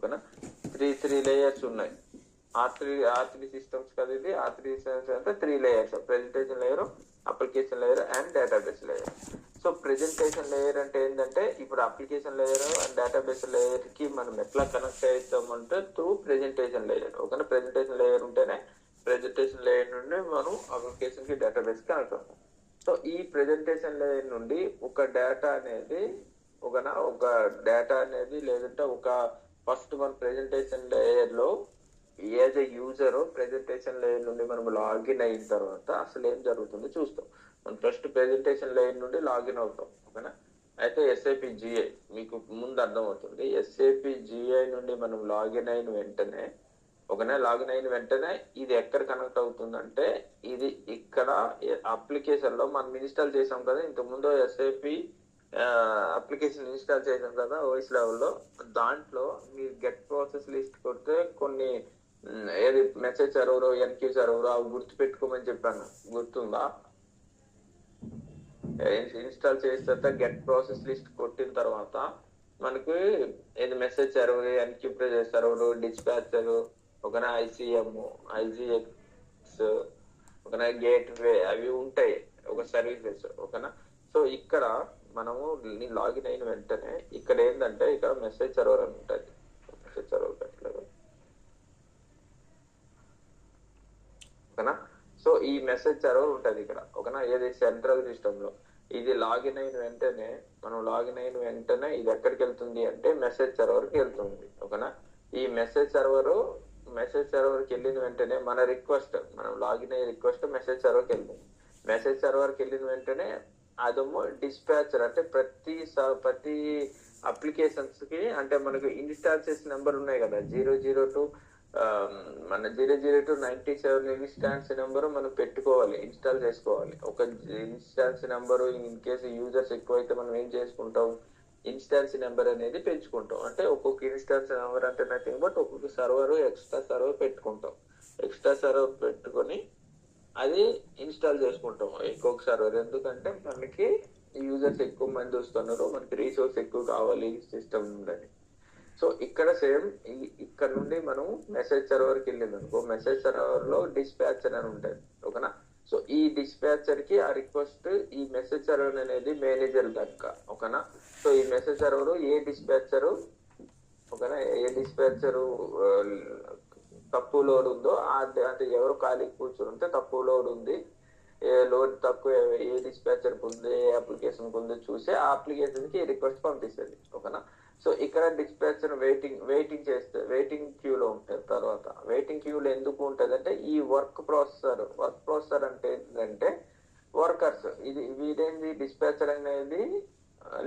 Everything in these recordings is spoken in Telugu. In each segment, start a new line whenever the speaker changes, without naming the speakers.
ఓకేనా. త్రీ లేయర్స్ ఉన్నాయి. R3 సిస్టమ్స్ కదా ఇది. R3 సిస్టమ్స్ అంటే 3 layers: presentation layer, application layer and database layer. So presentation layer అంటే ఏంటంటే, ఇప్పుడు application layer and database layer కి మనం ఎట్లా కనెక్ట్ అవుతామంటే త్రూ ప్రెజెంటేషన్ లేయర్. ఓకేనా. ప్రెజెంటేషన్ లేయర్ ఉంటేనే ప్రెజెంటేషన్ లేయర్ నుండి మనం అప్లికేషన్ కి డేటాబేస్ కి కనెక్ట్ అవుతాం. సో ఈ ప్రెజెంటేషన్ లేయర్ నుండి ఒక డేటా అనేది లేదంటే ఒక ఫస్ట్ మన ప్రెజెంటేషన్ లేయర్ లో ఏజ్ ఎ యూజర్ ప్రెజెంటేషన్ లేయర్ నుండి మనం లాగిన్ అయిన తర్వాత అసలు ఏం జరుగుతుందో చూస్తాం. మనం ఫస్ట్ ప్రెజెంటేషన్ లేయర్ నుండి లాగిన్ అవుతాం. ఓకేనా. అయితే ఎస్ఏపి జిఐ మీకు ముందు అర్థమవుతుంది. ఎస్ఏపి జిఐ నుండి మనం లాగిన్ అయిన వెంటనే ఇది ఎక్కడ కనెక్ట్ అవుతుందంటే, ఇది ఇక్కడ అప్లికేషన్ లో మనం ఇన్స్టాల్ చేసాం కదా ఇంతకుముందు. ఎస్ఏపి అప్లికేషన్ ఇన్స్టాల్ చేసాం కదా ఓఎస్ లెవెల్లో. దాంట్లో మీరు గెట్ ప్రాసెస్ లిస్ట్ కొడితే కొన్ని ఏది మెసేజ్ సర్వర్, ఎన్క్యూ సర్వర్ అవి గుర్తు పెట్టుకోమని చెప్పాను, గుర్తుందా? ఇన్స్టాల్ చేసిన తర్వాత గెట్ ప్రాసెస్ లిస్ట్ కొట్టిన తర్వాత మనకి ఏది message server, enqueue server, dispatcher, ఒకనా ఐసిఎం, ఐజిఎక్స్, ఒకనా గేట్ వే అవి ఉంటాయి ఒక సర్వీసెస్. ఓకేనా. సో ఇక్కడ మనము లాగిన్ అయిన వెంటనే ఇక్కడ ఏంటంటే ఇక్కడ మెసేజ్ సర్వర్ అని ఉంటుంది. మెసేజ్ సర్వర్ పెట్టలేదు. ఓకేనా. సో ఈ మెసేజ్ సర్వర్ ఉంటుంది ఇక్కడ. ఓకేనా. ఏది సెంట్రల్ సిస్టమ్ లో. ఇది లాగిన్ అయిన వెంటనే ఇది ఎక్కడికి వెళ్తుంది అంటే మెసేజ్ సర్వర్ కి వెళ్తుంది. ఓకేనా. ఈ మెసేజ్ సర్వర్ కి వెళ్ళిన వెంటనే మన రిక్వెస్ట్, మనం లాగిన్ అయ్యే రిక్వెస్ట్ మెసేజ్ సర్వర్ కి వెళ్తుంది. మెసేజ్ సర్వర్ కి వెళ్ళిన వెంటనే అదేమో డిస్పాచర్ అంటే ప్రతి అప్లికేషన్స్ కి అంటే మనకు ఇన్స్టాన్సెస్ నెంబర్ ఉన్నాయి కదా 002 మన 00297 ఇన్స్టాన్స్ నెంబర్ మనం పెట్టుకోవాలి, ఇన్స్టాల్ చేసుకోవాలి. ఒక instance number in case users ఎక్కువైతే మనం ఏం చేసుకుంటాం, ఇన్స్టాన్స్ నెంబర్ అనేది పెంచుకుంటాం. అంటే ఒక్కొక్క ఇన్స్టాన్స్ నెంబర్ అంటే నథింగ్ బట్ ఒక్కొక్క సర్వర్ ఎక్స్ట్రా సర్వర్ పెట్టుకుంటాం. ఎక్స్ట్రా సర్వర్ పెట్టుకొని అది ఇన్స్టాల్ చేసుకుంటాం ఇంకొక సర్వర్. ఎందుకంటే మనకి యూజర్స్ ఎక్కువ మంది వస్తున్నారు, మనకి రీసోర్స్ ఎక్కువ కావాలి సిస్టమ్ నుండి. సో ఇక్కడ సేమ్ ఇక్కడ నుండి మనం మెసేజ్ సర్వర్ కి వెళ్ళింది అనుకో, మెసేజ్ సర్వర్ లో డిస్పాచర్ అని ఉంటుంది. ఓకేనా. సో ఈ డిస్పాచర్ కి ఆ రిక్వెస్ట్, ఈ మెసేజ్ సర్వర్ అనేది మేనేజర్ దక్క. ఓకేనా. సో ఈ మెసేజ్ సర్వర్ ఏ డిస్పాచరు తక్కువ లోడ్ ఉందో అంటే ఎవరు ఖాళీ కూర్చొని ఉంటే తక్కువ లోడ్ ఉంది, ఏ లోడ్ తక్కువ ఏ డిస్పాచర్ ఉంది, ఏ అప్లికేషన్ ఉందో చూసి ఆ అప్లికేషన్ కి రిక్వెస్ట్ పంపిస్తుంది. ఓకేనా. సో ఇక్కడ డిస్పాచర్ వెయిటింగ్ క్యూలో ఉంటుంది. తర్వాత వెయిటింగ్ క్యూలో ఎందుకు ఉంటుంది అంటే ఈ వర్క్ ప్రాసెసర్ అంటే ఏంటంటే వర్కర్స్. వీడేంది డిస్పాచర్ అనేది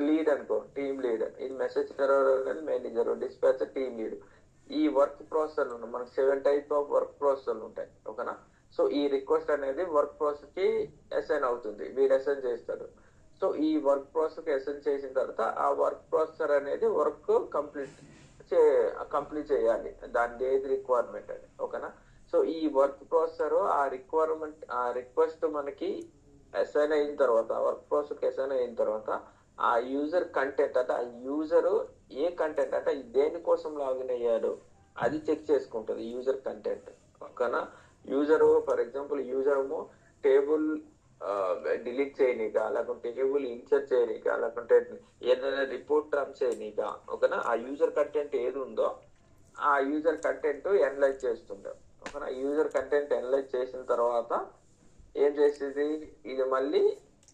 లీడ్ అనుకో, టీమ్ లీడ్. ఇది మెసేజ్ సర్వర్ అనేది మేనేజర్, డిస్పాచర్ టీమ్ లీడ్. ఈ వర్క్ ప్రాసెసర్లు ఉన్నాయి మనకు 7 టైప్ ఆఫ్ వర్క్ ప్రాసెసర్లు ఉంటాయి. ఓకేనా. సో ఈ రిక్వెస్ట్ అనేది వర్క్ ప్రాసెస్ కి అసైన్ అవుతుంది, వీడు అసైన్ చేస్తాడు. సో ఈ వర్క్ ప్రాసెస్ కి అసైన్ చేసిన తర్వాత ఆ వర్క్ ప్రాసెసర్ అనేది వర్క్ కంప్లీట్ చేయాలి, దాని ఏది రిక్వైర్మెంట్ అని. ఓకేనా. సో ఈ వర్క్ ప్రాసెసర్ ఆ రిక్వెస్ట్ మనకి అసైన్ అయిన తర్వాత, వర్క్ ప్రాసెస్ కి అసైన్ అయిన తర్వాత ఆ యూజర్ కంటెంట్ అంటే ఆ యూజర్ ఏ కంటెంట్ అంటే దేనికోసం లాగిన్ అయ్యాడు అది చెక్ చేసుకుంటుంది యూజర్ కంటెంట్. ఓకేనా. For example user table delete చేయనీక, లేకుంటే టేబుల్ ఇన్సర్ట్ చేయనీక, లేకుంటే ఏదైనా రిపోర్ట్ రన్ చేయనీక. ఓకేనా. ఆ యూజర్ కంటెంట్ ఏది ఉందో ఆ యూజర్ కంటెంట్ ఎనలైజ్ చేస్తుంటాం. ఓకేనా. యూజర్ కంటెంట్ ఎనలైజ్ చేసిన తర్వాత ఏం చేసేది, ఇది మళ్ళీ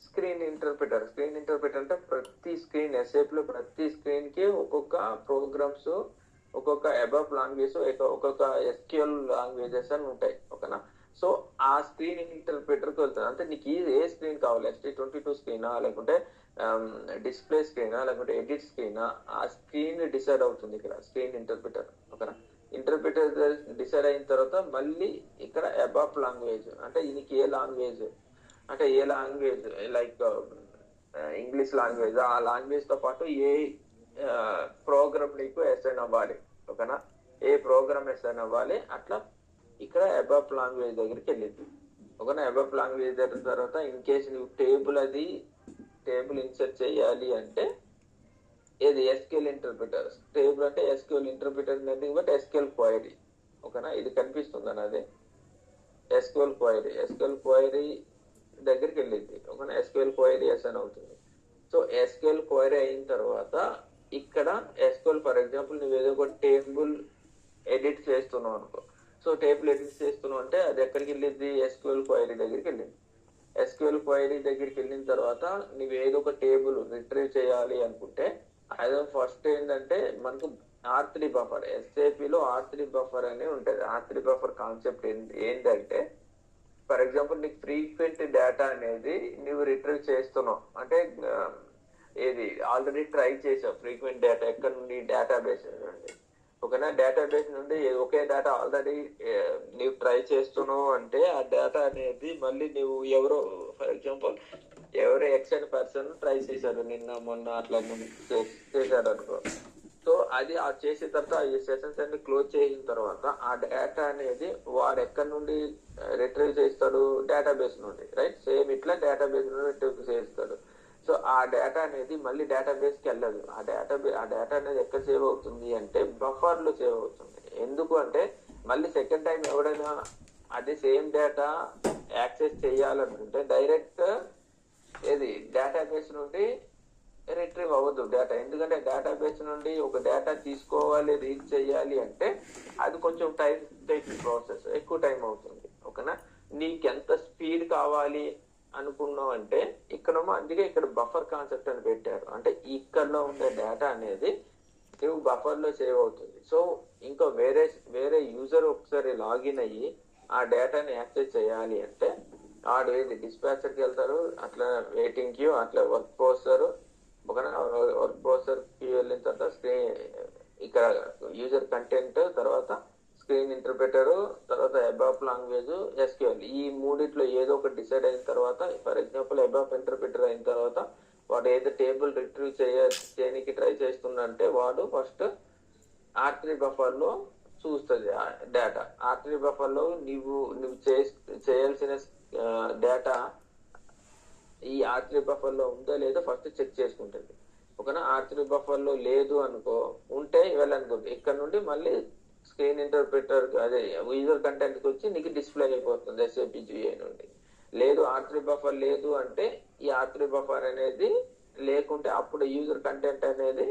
స్క్రీన్ ఇంటర్ప్రిటర్ అంటే ప్రతి స్క్రీన్ ఎస్ఏప్ లో ప్రతి స్క్రీన్ కి ఒక్కొక్క ప్రోగ్రామ్స్, ఒక్కొక్క అబాప్ లాంగ్వేజ్, ఒక్కొక్క ఎస్క్యూఎల్ లాంగ్వేజెస్ అని ఉంటాయి. ఓకేనా. సో ఆ స్క్రీన్ ఇంటర్ప్రిటర్ కి వెళ్తుంది. అంటే నీకు ఏ స్క్రీన్ కావాలి, ST22 స్క్రీనా, లేకుంటే డిస్ప్లే స్క్రీనా, లేకుంటే ఎడిట్ స్క్రీనా, ఆ స్క్రీన్ డిసైడ్ అవుతుంది ఇక్కడ స్క్రీన్ ఇంటర్ప్రిటర్. ఓకేనా. ఇంటర్ప్రిటర్ డిసైడ్ అయిన తర్వాత మళ్ళీ ఇక్కడ అబాప్ లాంగ్వేజ్ అంటే దీనికి ఏ లాంగ్వేజ్ లైక్ ఇంగ్లీష్ లాంగ్వేజ్, ఆ లాంగ్వేజ్ తో పాటు ఏ ప్రోగ్రామ్ నీకు అసైన్ అవ్వాలి. ఓకేనా. ఏ ప్రోగ్రామ్ అసైన్ అవ్వాలి అట్లా ఇక్కడ అబాప్ లాంగ్వేజ్ దగ్గరికి వెళ్ళింది. ఓకేనా. అబాప్ లాంగ్వేజ్ దగ్గర తర్వాత ఇన్ కేసు నువ్వు టేబుల్ ఇన్సర్ట్ చేయాలి అంటే ఏది ఎస్క్యూఎల్ ఇంటర్ప్రిటర్. టేబుల్ అంటే SQL interpreter, nothing but SQL query. ఓకేనా, ఇది కనిపిస్తుంది అన్నది ఎస్క్యూఎల్ క్వైరీ. ఎస్క్యూఎల్ క్వైరీ దగ్గరికి వెళ్ళింది. ఓకేనా, ఎస్క్యూఎల్ క్వైరీ ఎస్ అని అవుతుంది. సో ఎస్క్యూఎల్ క్వైరీ అయిన తర్వాత ఇక్కడ ఎస్క్యూఎల్, ఫర్ ఎగ్జాంపుల్ నువ్వు ఏదో ఒక టేబుల్ ఎడిట్ చేస్తున్నావు అనుకో. సో టేబుల్ ఎడిట్ చేస్తున్నావు అంటే అది ఎక్కడికి వెళ్ళింది? ఎస్క్యూఎల్ క్వైరీ దగ్గరికి వెళ్ళింది. ఎస్క్యూఎల్ క్వైరీ దగ్గరికి వెళ్ళిన తర్వాత నువ్వు ఏదో ఒక టేబుల్ రిట్రీవ్ చేయాలి అనుకుంటే అదే ఫస్ట్ ఏంటంటే మనకు R3 బఫర్, ఎస్ఏపిలో R3 బఫర్ అని ఉంటుంది. R3 బఫర్ కాన్సెప్ట్ ఏంటంటే ఫర్ ఎగ్జాంపుల్ నీకు ఫ్రీక్వెంట్ డేటా అనేది నువ్వు రిట్రీవ్ చేస్తున్నావు అంటే ఏది ఆల్రెడీ ట్రై చేసావు. ఫ్రీక్వెంట్ డేటా ఎక్కడ నుండి? డేటాబేస్ నుండి. ఓకేనా, డేటాబేస్ నుండి ఒకే డేటా ఆల్రెడీ నీవు ట్రై చేస్తున్నావు అంటే ఆ డేటా అనేది మళ్ళీ నువ్వు ఎవరో, ఫర్ ఎగ్జాంపుల్ ఎవరో ఎక్సైడ్ పర్సన్ ట్రై చేశారు నిన్న మొన్న అట్లా చేశాడు అనుకో. సో అది ఆ చేసిన తర్వాత ఈ సెషన్స్ అన్ని క్లోజ్ చేసిన తర్వాత ఆ డేటా అనేది వాడు ఎక్కడి నుండి రిట్రీవ్ చేస్తాడు? డేటాబేస్ నుండి. రైట్, సేమ్ ఇట్లా డేటాబేస్ నుండి రిట్రీవ్ చేస్తాడు. సో ఆ డేటా అనేది మళ్ళీ డేటాబేస్ కి వెళ్ళదు. ఆ డేటా అనేది ఎక్కడ సేవ్ అవుతుంది అంటే బఫర్ లో సేవ్ అవుతుంది. ఎందుకు అంటే మళ్ళీ సెకండ్ టైం ఎవడైనా అదే సేమ్ డేటా యాక్సెస్ చేయాలనుకుంటే డైరెక్ట్ ఏది డేటాబేస్ నుండి రిట్రీవ్ అవ్వదు డేటా. ఎందుకంటే డేటాబేస్ నుండి ఒక డేటా తీసుకోవాలి, రీడ్ చేయాలి అంటే అది కొంచెం టైం టేకింగ్ ప్రాసెస్, ఎక్కువ టైం అవుతుంది. ఓకేనా, నీకు ఎంత స్పీడ్ కావాలి అనుకున్నావు అంటే ఇక్కడేమో అందుకే ఇక్కడ బఫర్ కాన్సెప్ట్ అని పెట్టారు. అంటే ఇక్కడ ఉండే డేటా అనేది నువ్వు బఫర్ లో సేవ్ అవుతుంది. సో ఇంకా వేరే యూజర్ ఒకసారి లాగిన్ అయ్యి ఆ డేటాని యాక్సెస్ చేయాలి అంటే ఆడు ఏది డిస్పాచర్కి వెళ్తారు, అట్లా వెయిటింగ్ క్యూ, అట్లా వర్క్ పోస్తారు. ఒక వర్క్ ప్రాసెసర్ కి వెళ్ళిన తర్వాత స్క్రీన్ ఇక్కడ యూజర్ కంటెంట్, తర్వాత స్క్రీన్ ఇంటర్ప్రిటర్, తర్వాత అబాప్ లాంగ్వేజ్, ఎస్క్యూఎల్. ఈ మూడిట్లో ఏదో ఒకటి డిసైడ్ అయిన తర్వాత ఫర్ ఎగ్జాంపుల్ అబాప్ ఇంటర్ప్రిటర్ అయిన తర్వాత వాడు ఏదో టేబుల్ రిట్రీవ్ చేయడానికి ట్రై చేస్తుందంటే వాడు ఫస్ట్ R3 బఫర్ లో చూస్తుంది డేటా. R3 బఫర్ లో నువ్వు చేయాల్సిన డేటా ఈ R3 బఫర్ లో ఉందో లేదో ఫస్ట్ చెక్ చేసుకుంటుంది. ఓకేనా, R3 బఫర్ లో లేదు అనుకో, ఉంటే వెళ్ళనుకో ఇక్కడ నుండి మళ్ళీ స్క్రీన్ ఇంటర్ప్రిటర్ అదే యూజర్ కంటెంట్ కి వచ్చి నీకు డిస్ప్లే అయిపోతుంది ఎస్ఏపి GUI నుండి. లేదు R3 బఫర్ లేదు అంటే ఈ R3 బఫర్ అనేది లేకుంటే అప్పుడు యూజర్ కంటెంట్ అనేది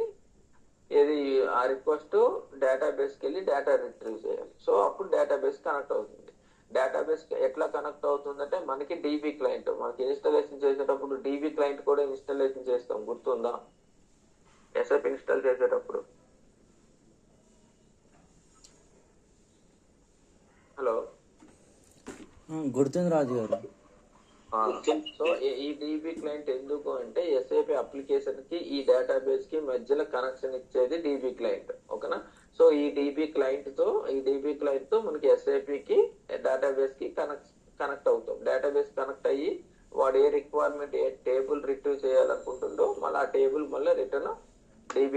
ఏది ఆ రిక్వెస్ట్ డేటాబేస్ కి వెళ్ళి డేటా రిట్రీవ్ చేయాలి. సో అప్పుడు డేటాబేస్ కనెక్ట్ అవుతుంది. డేటాబేస్ ఎట్లా కనెక్ట్ అవుతుందంటే మనకి DB క్లయింట్, మనకి ఇన్స్టాలేషన్ చేసేటప్పుడు DB క్లయింట్ కూడా ఇన్స్టాలేషన్ చేస్తాం, గుర్తుందా? ఎస్ఎఫ్ ఇన్స్టాల్ చేసేటప్పుడు. హలో,
గుర్తుంది రాజు గారు.
సో ఈ DB క్లయింట్ ఎందుకు అంటే ఎస్ఏపి అప్లికేషన్ కి ఈ డేటాబేస్ కి మధ్యలో కనెక్షన్ ఇచ్చేది DB క్లయింట్. ఓకేనా, సో ఈ DB క్లయింట్ తో మనకి ఎస్ఏపి కి డేటాబేస్ కి కనెక్ట్ అవుతాం. డేటాబేస్ కనెక్ట్ అయ్యి వాడు ఏ రిక్వైర్మెంట్, ఏ టేబుల్ రిట్రీవ్ చేయాలనుకుంటుండో మళ్ళీ ఆ టేబుల్ మళ్ళీ రిటర్న్ DB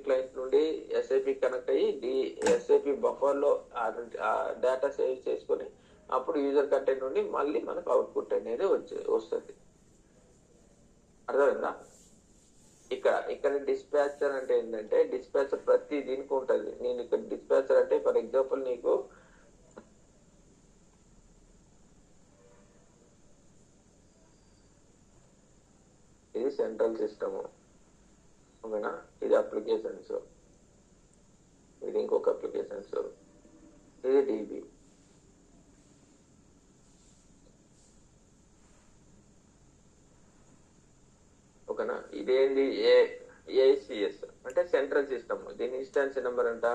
క్లయింట్ నుండి ఎస్ఏపి కనెక్ట్ అయ్యి ఎస్ఏపి బఫర్ లో ఆ డేటా సేవ్ చేసుకొని అప్పుడు యూజర్ కంటెంట్ నుండి మళ్ళీ మనకు అవుట్పుట్ అనేది వస్తుంది. అర్థమైందా? ఇక్కడ డిస్పాచర్ అంటే ఏంటంటే డిస్పాచర్ ప్రతి దీనికి ఉంటుంది. నేను ఇక్కడ డిస్పాచర్ అంటే ఫర్ ఎగ్జాంపుల్ నీకు ఇది సెంట్రల్ సిస్టమ్, ఓకేనా, ఇది అప్లికేషన్స్, ఇది ఇంకొక అప్లికేషన్స్, ఇది DB. ఓకేనా, ఇదేంటి ACS అంటే సెంట్రల్ సిస్టమ్. దీని ఇన్స్టాన్స్ నెంబర్ అంట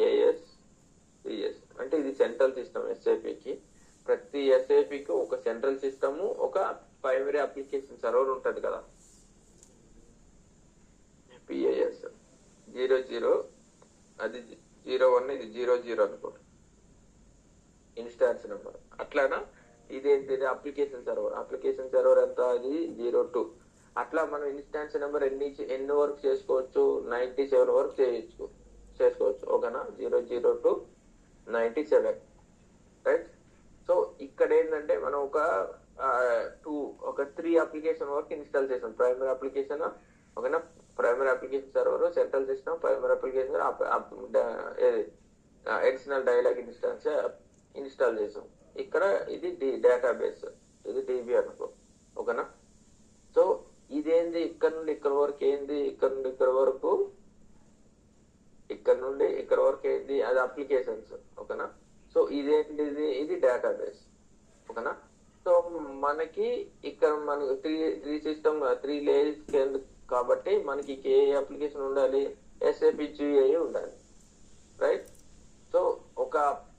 ASCS అంటే ఇది సెంట్రల్ సిస్టమ్. ఎస్ఏపికి ప్రతి ఎస్ఏపికి ఒక సెంట్రల్ సిస్టమ్, ఒక ప్రైమరీ అప్లికేషన్ సర్వర్ ఉంటది కదా. PAS 00, అది 01, ఇది 00 అనుకో ఇన్స్టాన్స్ నెంబర్. అట్లానా ఇదేంటి అప్లికేషన్ సర్వర్ ఎంత? అది 02. అట్లా మనం ఇన్స్టాన్స్ నెంబర్ ఎన్ని వరకు చేసుకోవచ్చు? 97 వరకు చేసుకోవచ్చు. ఓకేనా, 002 to 97. రైట్. సో ఇక్కడ ఏంటంటే మనం ఒక 3 అప్లికేషన్ వరకు ఇన్స్టాల్ చేసాం. ప్రైమరీ అప్లికేషన్, ఓకేనా, primary application server, central system, primary application additional dialogue install చేసాం. ఇక్కడ ఇది డేటాబేస్, ఇది డిబి అనుకో, ఓకేనా. సో ఇదేంది, ఇక్కడ నుండి ఇక్కడ వరకు ఏంది, ఇక్కడ నుండి ఇక్కడ వరకు, ఇక్కడ నుండి ఇక్కడ వరకు ఏంది, అది అప్లికేషన్స్, ఓకేనా. సో ఇదేంటి, ఇది డేటాబేస్, ఓకేనా. సో మనకి ఇక్కడ మనకి త్రీ సిస్టమ్ 3 లేయర్స్ కాబట్టి మనకి ఏ అప్లికేషన్ ఉండాలి, ఎస్ఏపి జిఐ ఉండాలి, రైట్. సో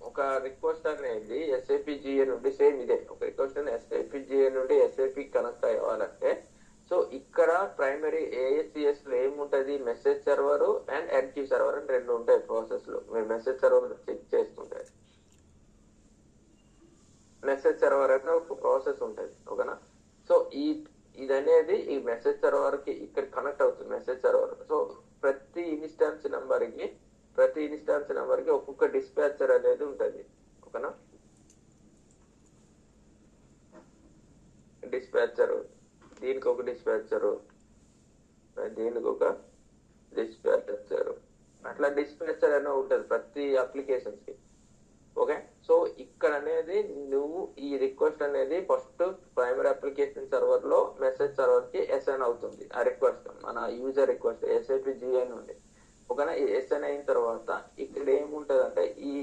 ఒక రిక్వెస్ట్ అనేది ఎస్ఏపి జిఐ నుండి సేమ్ ఇదే, ఒక రిక్వెస్ట్ అనేది ఎస్ఏపి జిఐ నుండి ఎస్ఏపి కనెక్ట్ అవ్వాలంటే, సో ఇక్కడ ప్రైమరీ ఏఎస్సిఎస్ లో ఏముంటది, మెసేజ్ సర్వర్ అండ్ ఎడ్క్యూ సర్వర్ అని 2 ఉంటాయి ప్రాసెస్ లో. మీరు మెసేజ్ సర్వర్ చెక్ చేస్తుంటే మెసేజ్ సర్వర్ అంటే ఒక ప్రాసెస్ ఉంటుంది, ఓకేనా. సో ఇది అనేది ఈ మెసేజ్ సర్వర్ కి ఇక్కడ కనెక్ట్ అవుతుంది, మెసేజ్ సర్వర్. సో ప్రతి ఇన్స్టాన్స్ నెంబర్ కి ఒక్కొక్క డిస్పాచర్ అనేది ఉంటుంది, ఓకేనా. డిస్పాచర్, దీనికి ఒక డిస్పాచర్, దీనికి ఒక డిస్పాచర్, అట్లా డిస్పాచర్ అనేది ఉంటుంది ప్రతి అప్లికేషన్స్ కి, ఓకే. సో ఇక్కడ అనేది నువ్వు ఈ రిక్వెస్ట్ అనేది ఫస్ట్ ప్రైమరీ అప్లికేషన్ సర్వర్ లో మెసేజ్ సర్వర్ కి ఎస్ఎన్ అవుతుంది. ఆ రిక్వెస్ట్ మన యూజర్ రిక్వెస్ట్ ఎస్ఏపి జిఐ నుండి, ఓకేనా. ఈ ఎస్ఎన్ అయిన తర్వాత ఇక్కడ ఏముంటది అంటే, ఈ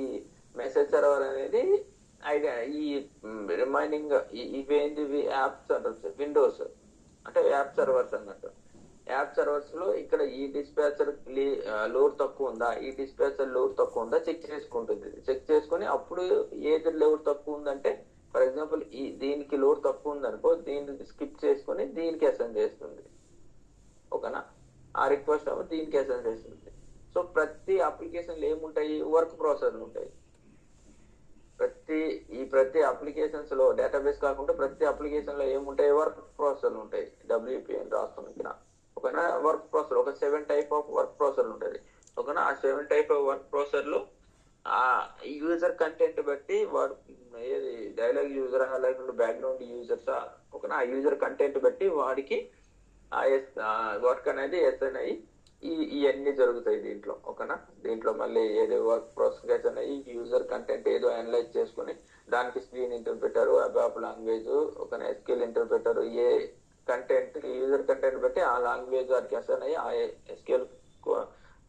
మెసేజ్ సర్వర్ అనేది ఐడియా, ఈ రిమైనింగ్ ఇవేంటి యాప్స్ అంటారు, విండోస్ అంటే యాప్ సర్వర్స్ అన్నట్టు. యాప్ సర్వర్స్ లో ఇక్కడ ఈ డిస్పాచర్ లోడ్ తక్కువ ఉందా, ఈ డిస్పాచర్ లోడ్ తక్కువ ఉందా చెక్ చేసుకుంటుంది. చెక్ చేసుకుని అప్పుడు ఏది లోడ్ తక్కువ ఉందంటే, ఫర్ ఎగ్జాంపుల్ దీనికి లోడ్ తక్కువ ఉందనుకో, దీన్ని స్కిప్ చేసుకుని దీనికి అసైన్ చేస్తుంది, ఓకేనా. ఆ రిక్వెస్ట్ దీనికి అసైన్ చేస్తుంది. సో ప్రతి అప్లికేషన్ లో ఏముంటాయి, వర్క్ ప్రాసెస్లు ఉంటాయి. ప్రతి అప్లికేషన్స్ లో డేటాబేస్ కాకుండా ప్రతి అప్లికేషన్ లో ఏముంటాయి, వర్క్ ప్రాసెస్లు ఉంటాయి. డబ్ల్యూపీ అని రాస్తుంది ఇక్కడ, ఓకేనా. వర్క్ ప్రాసెసర్ ఒక 7 టైప్ ఆఫ్ వర్క్ ప్రాసెసర్ ఉంటుంది, ఓకేనా. ఆ 7 టైప్ ఆఫ్ వర్క్ ప్రాసెసర్ లో ఆ యూజర్ కంటెంట్ బట్టి వాడు ఏది డైలాగ్ యూజర్ లేకుంటే బ్యాక్గ్రౌండ్ యూజర్స్, ఓకేనా. ఆ యూజర్ కంటెంట్ బట్టి వాడికి ఆ వర్క్ అనేది ఎస్ఎన్ అయ్యి ఇవన్నీ జరుగుతాయి దీంట్లో, ఓకేనా. దీంట్లో మళ్ళీ ఏదో వర్క్ ప్రాసెస్ అయ్యి యూజర్ కంటెంట్ ఏదో అనలైజ్ చేసుకుని దానికి స్క్రీన్ ఇంటర్ప్రిటర్, వెబ్ లాంగ్వేజ్, ఓకేనా, ఎస్క్యూఎల్ ఇంటర్ప్రిటర్, ఏ కంటెంట్ యూజర్ కంటెంట్ బట్టి ఆ లాంగ్వేజ్ వాటికి అసైన్ అయ్యి, ఆ ఎస్క్యూఎల్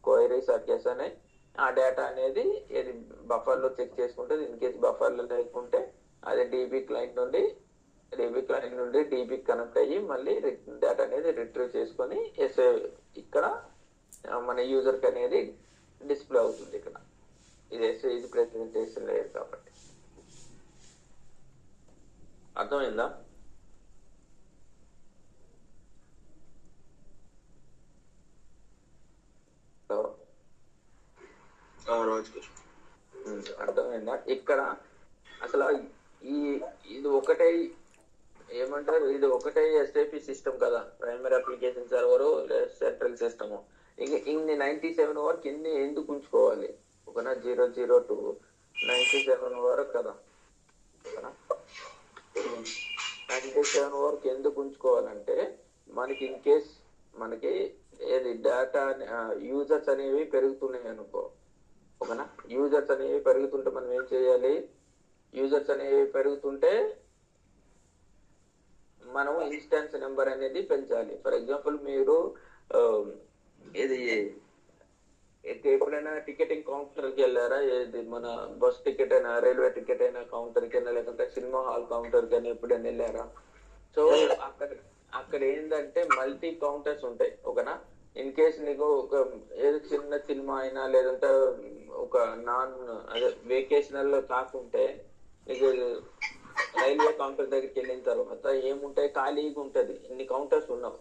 క్వైరీస్ వాటికి అసైన్ అయ్యి ఆ డేటా అనేది ఏది బఫర్ లో చెక్ చేసుకుంటుంది. ఇన్ కేసు బఫర్ లో లేకుంటే అది డీబీ క్లయింట్ నుండి డీబీ కనెక్ట్ అయ్యి మళ్ళీ డేటా అనేది రిట్రీవ్ చేసుకొని ఇక్కడ మన యూజర్ కి అనేది డిస్ప్లే అవుతుంది. ఇక్కడ ఇది ప్రెజెంటేషన్ లేయర్ కాబట్టి అర్థమైందా. అర్థమైందా. ఇక్కడ అసలు ఇది ఒకటే ఏమంటారు, ఇది ఒకటే ఎస్ఏపి సిస్టమ్ కదా, primary application server, central system. ఇన్ని 97 వరకు ఇన్ని ఎందుకు ఉంచుకోవాలి, ఓకేనా. 002 to 97 వరకు కదా, 97 వరకు ఎందుకు ఉంచుకోవాలంటే, మనకి ఇన్ కేస్ మనకి ఏది డేటా యూజర్స్ అనేవి పెరుగుతున్నాయి అనుకో, ఓకేనా. యూజర్స్ అనేవి పెరుగుతుంటే మనం ఏం చేయాలి, యూజర్స్ అనేవి పెరుగుతుంటే మనం ఇన్స్టాన్స్ నెంబర్ అనేది పెంచాలి. ఫర్ ఎగ్జాంపుల్ మీరు ఇది ఎప్పుడైనా టికెటింగ్ కౌంటర్ కి వెళ్ళారా, ఏది మన బస్ టికెట్ అయినా, రైల్వే టికెట్ అయినా కౌంటర్ కి అయినా, లేకుంటే సినిమా హాల్ కౌంటర్ కి అయినా ఎప్పుడైనా వెళ్ళారా. సో అక్కడ ఏంటంటే మల్టీ కౌంటర్స్ ఉంటాయి, ఓకేనా. ఇన్ కేస్ నీకు ఒక ఏదో చిన్న సినిమా అయినా లేదంటే ఒక వెకేషనల్ కాకుంటే నీకు రైల్వే కౌంటర్ దగ్గరికి వెళ్ళిన తర్వాత ఏముంటాయి, ఖాళీగా ఉంటది, ఇన్ని కౌంటర్స్ ఉన్నావు,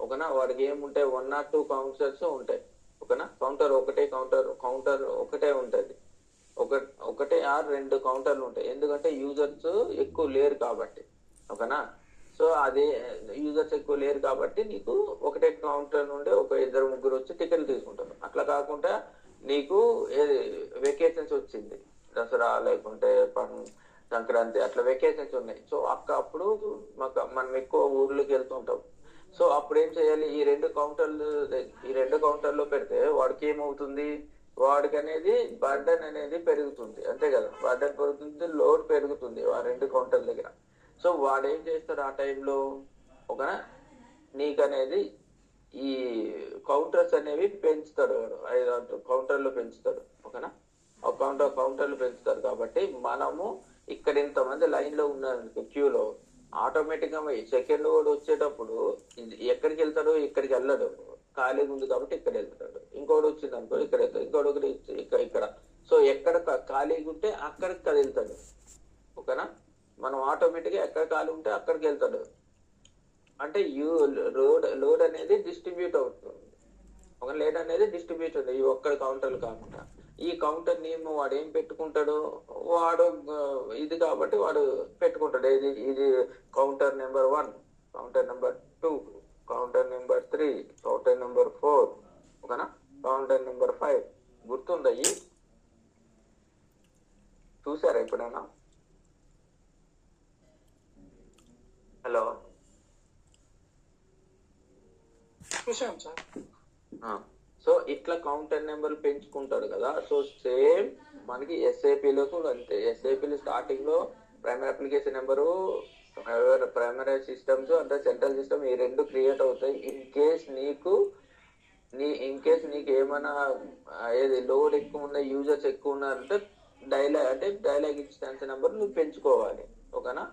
ఓకేనా. వాడికి ఏముంటాయి 1 or 2 కౌంటర్స్ ఉంటాయి, ఓకేనా. కౌంటర్ ఒకటే ఉంటది, ఒకటే ఆర్ 2 కౌంటర్లు ఉంటాయి. ఎందుకంటే యూజర్స్ ఎక్కువ లేరు కాబట్టి, ఓకేనా. సో అదే యూజర్స్ ఎక్కువ లేరు కాబట్టి నీకు ఒకటే కౌంటర్ నుండి ఒక 2-3 వచ్చి టికెట్లు తీసుకుంటారు. అట్లా కాకుండా నీకు వెకేషన్స్ వచ్చింది, దసరా లేకుంటే సంక్రాంతి, అట్లా వెకేషన్స్ ఉన్నాయి. సో అప్పుడు మనం ఎక్కువ ఊర్లోకి వెళ్తుంటాం. సో అప్పుడు ఏం చేయాలి, ఈ రెండు కౌంటర్లో పెడితే వాడికి ఏమవుతుంది, వాడికి అనేది బర్డన్ అనేది పెరుగుతుంది, అంతే కదా, బర్డన్ పెరుగుతుంది, లోడ్ పెరుగుతుంది ఆ రెండు కౌంటర్ దగ్గర. సో వాడు ఏం చేస్తాడు ఆ టైంలో, ఓకేనా, నీకనేది ఈ కౌంటర్స్ అనేవి పెంచుతాడు, వాడు 5 కౌంటర్లు పెంచుతాడు, ఓకేనా. ఒక కౌంటర్లు పెంచుతారు కాబట్టి మనము ఇక్కడ ఇంతమంది లైన్ లో ఉన్నారు క్యూలో, ఆటోమేటిక్ గా సెకండ్ కూడా వచ్చేటప్పుడు ఎక్కడికి వెళ్తాడు, ఇక్కడికి వెళ్ళడు, ఖాళీగా ఉంది కాబట్టి ఇక్కడ వెళ్తాడు. ఇంకోటి వచ్చింది అనుకో ఇక్కడ వెళ్తాడు, ఇంకోటి ఇక్కడ. సో ఎక్కడ ఖాళీగా ఉంటే అక్కడికి కదులుతాడు, ఓకేనా. మనం ఆటోమేటిక్ గా ఎక్కడ ఖాళీ ఉంటే అక్కడికి వెళ్తాడు. అంటే లోడ్ అనేది డిస్ట్రిబ్యూట్ అవుతుంది, ఒక లేడ్ అనేది డిస్ట్రిబ్యూట్ అవుతుంది, ఈ ఒక్క కౌంటర్లు కాకుండా. ఈ కౌంటర్ నేమ్ వాడు ఏం పెట్టుకుంటాడు, వాడు ఇది కాబట్టి వాడు పెట్టుకుంటాడు, ఇది counter number 1, counter number 2, counter number 3, counter number 4, ఓకేనా, కౌంటర్ నెంబర్ 5. గుర్తుందయ్యి, చూసారా ఎప్పుడైనా? హలో,
చూసాం సార్.
సో ఇట్లా కౌంటర్ నెంబర్ పెంచుకుంటాడు కదా. సో సేమ్ మనకి ఎస్ఏపీలో కూడా అంతే. ఎస్ఏపీలో స్టార్టింగ్ లో primary application number, primary systems అంటే సెంట్రల్ సిస్టమ్, ఈ రెండు క్రియేట్ అవుతాయి. ఇన్ కేస్ నీకు ఏమైనా ఏది లోడ్ ఎక్కువ ఉన్న, యూజర్స్ ఎక్కువ ఉన్నారంటే డైలాగ్ ఇన్స్టాన్స్ నెంబర్ నువ్వు పెంచుకోవాలి, ఓకేనా.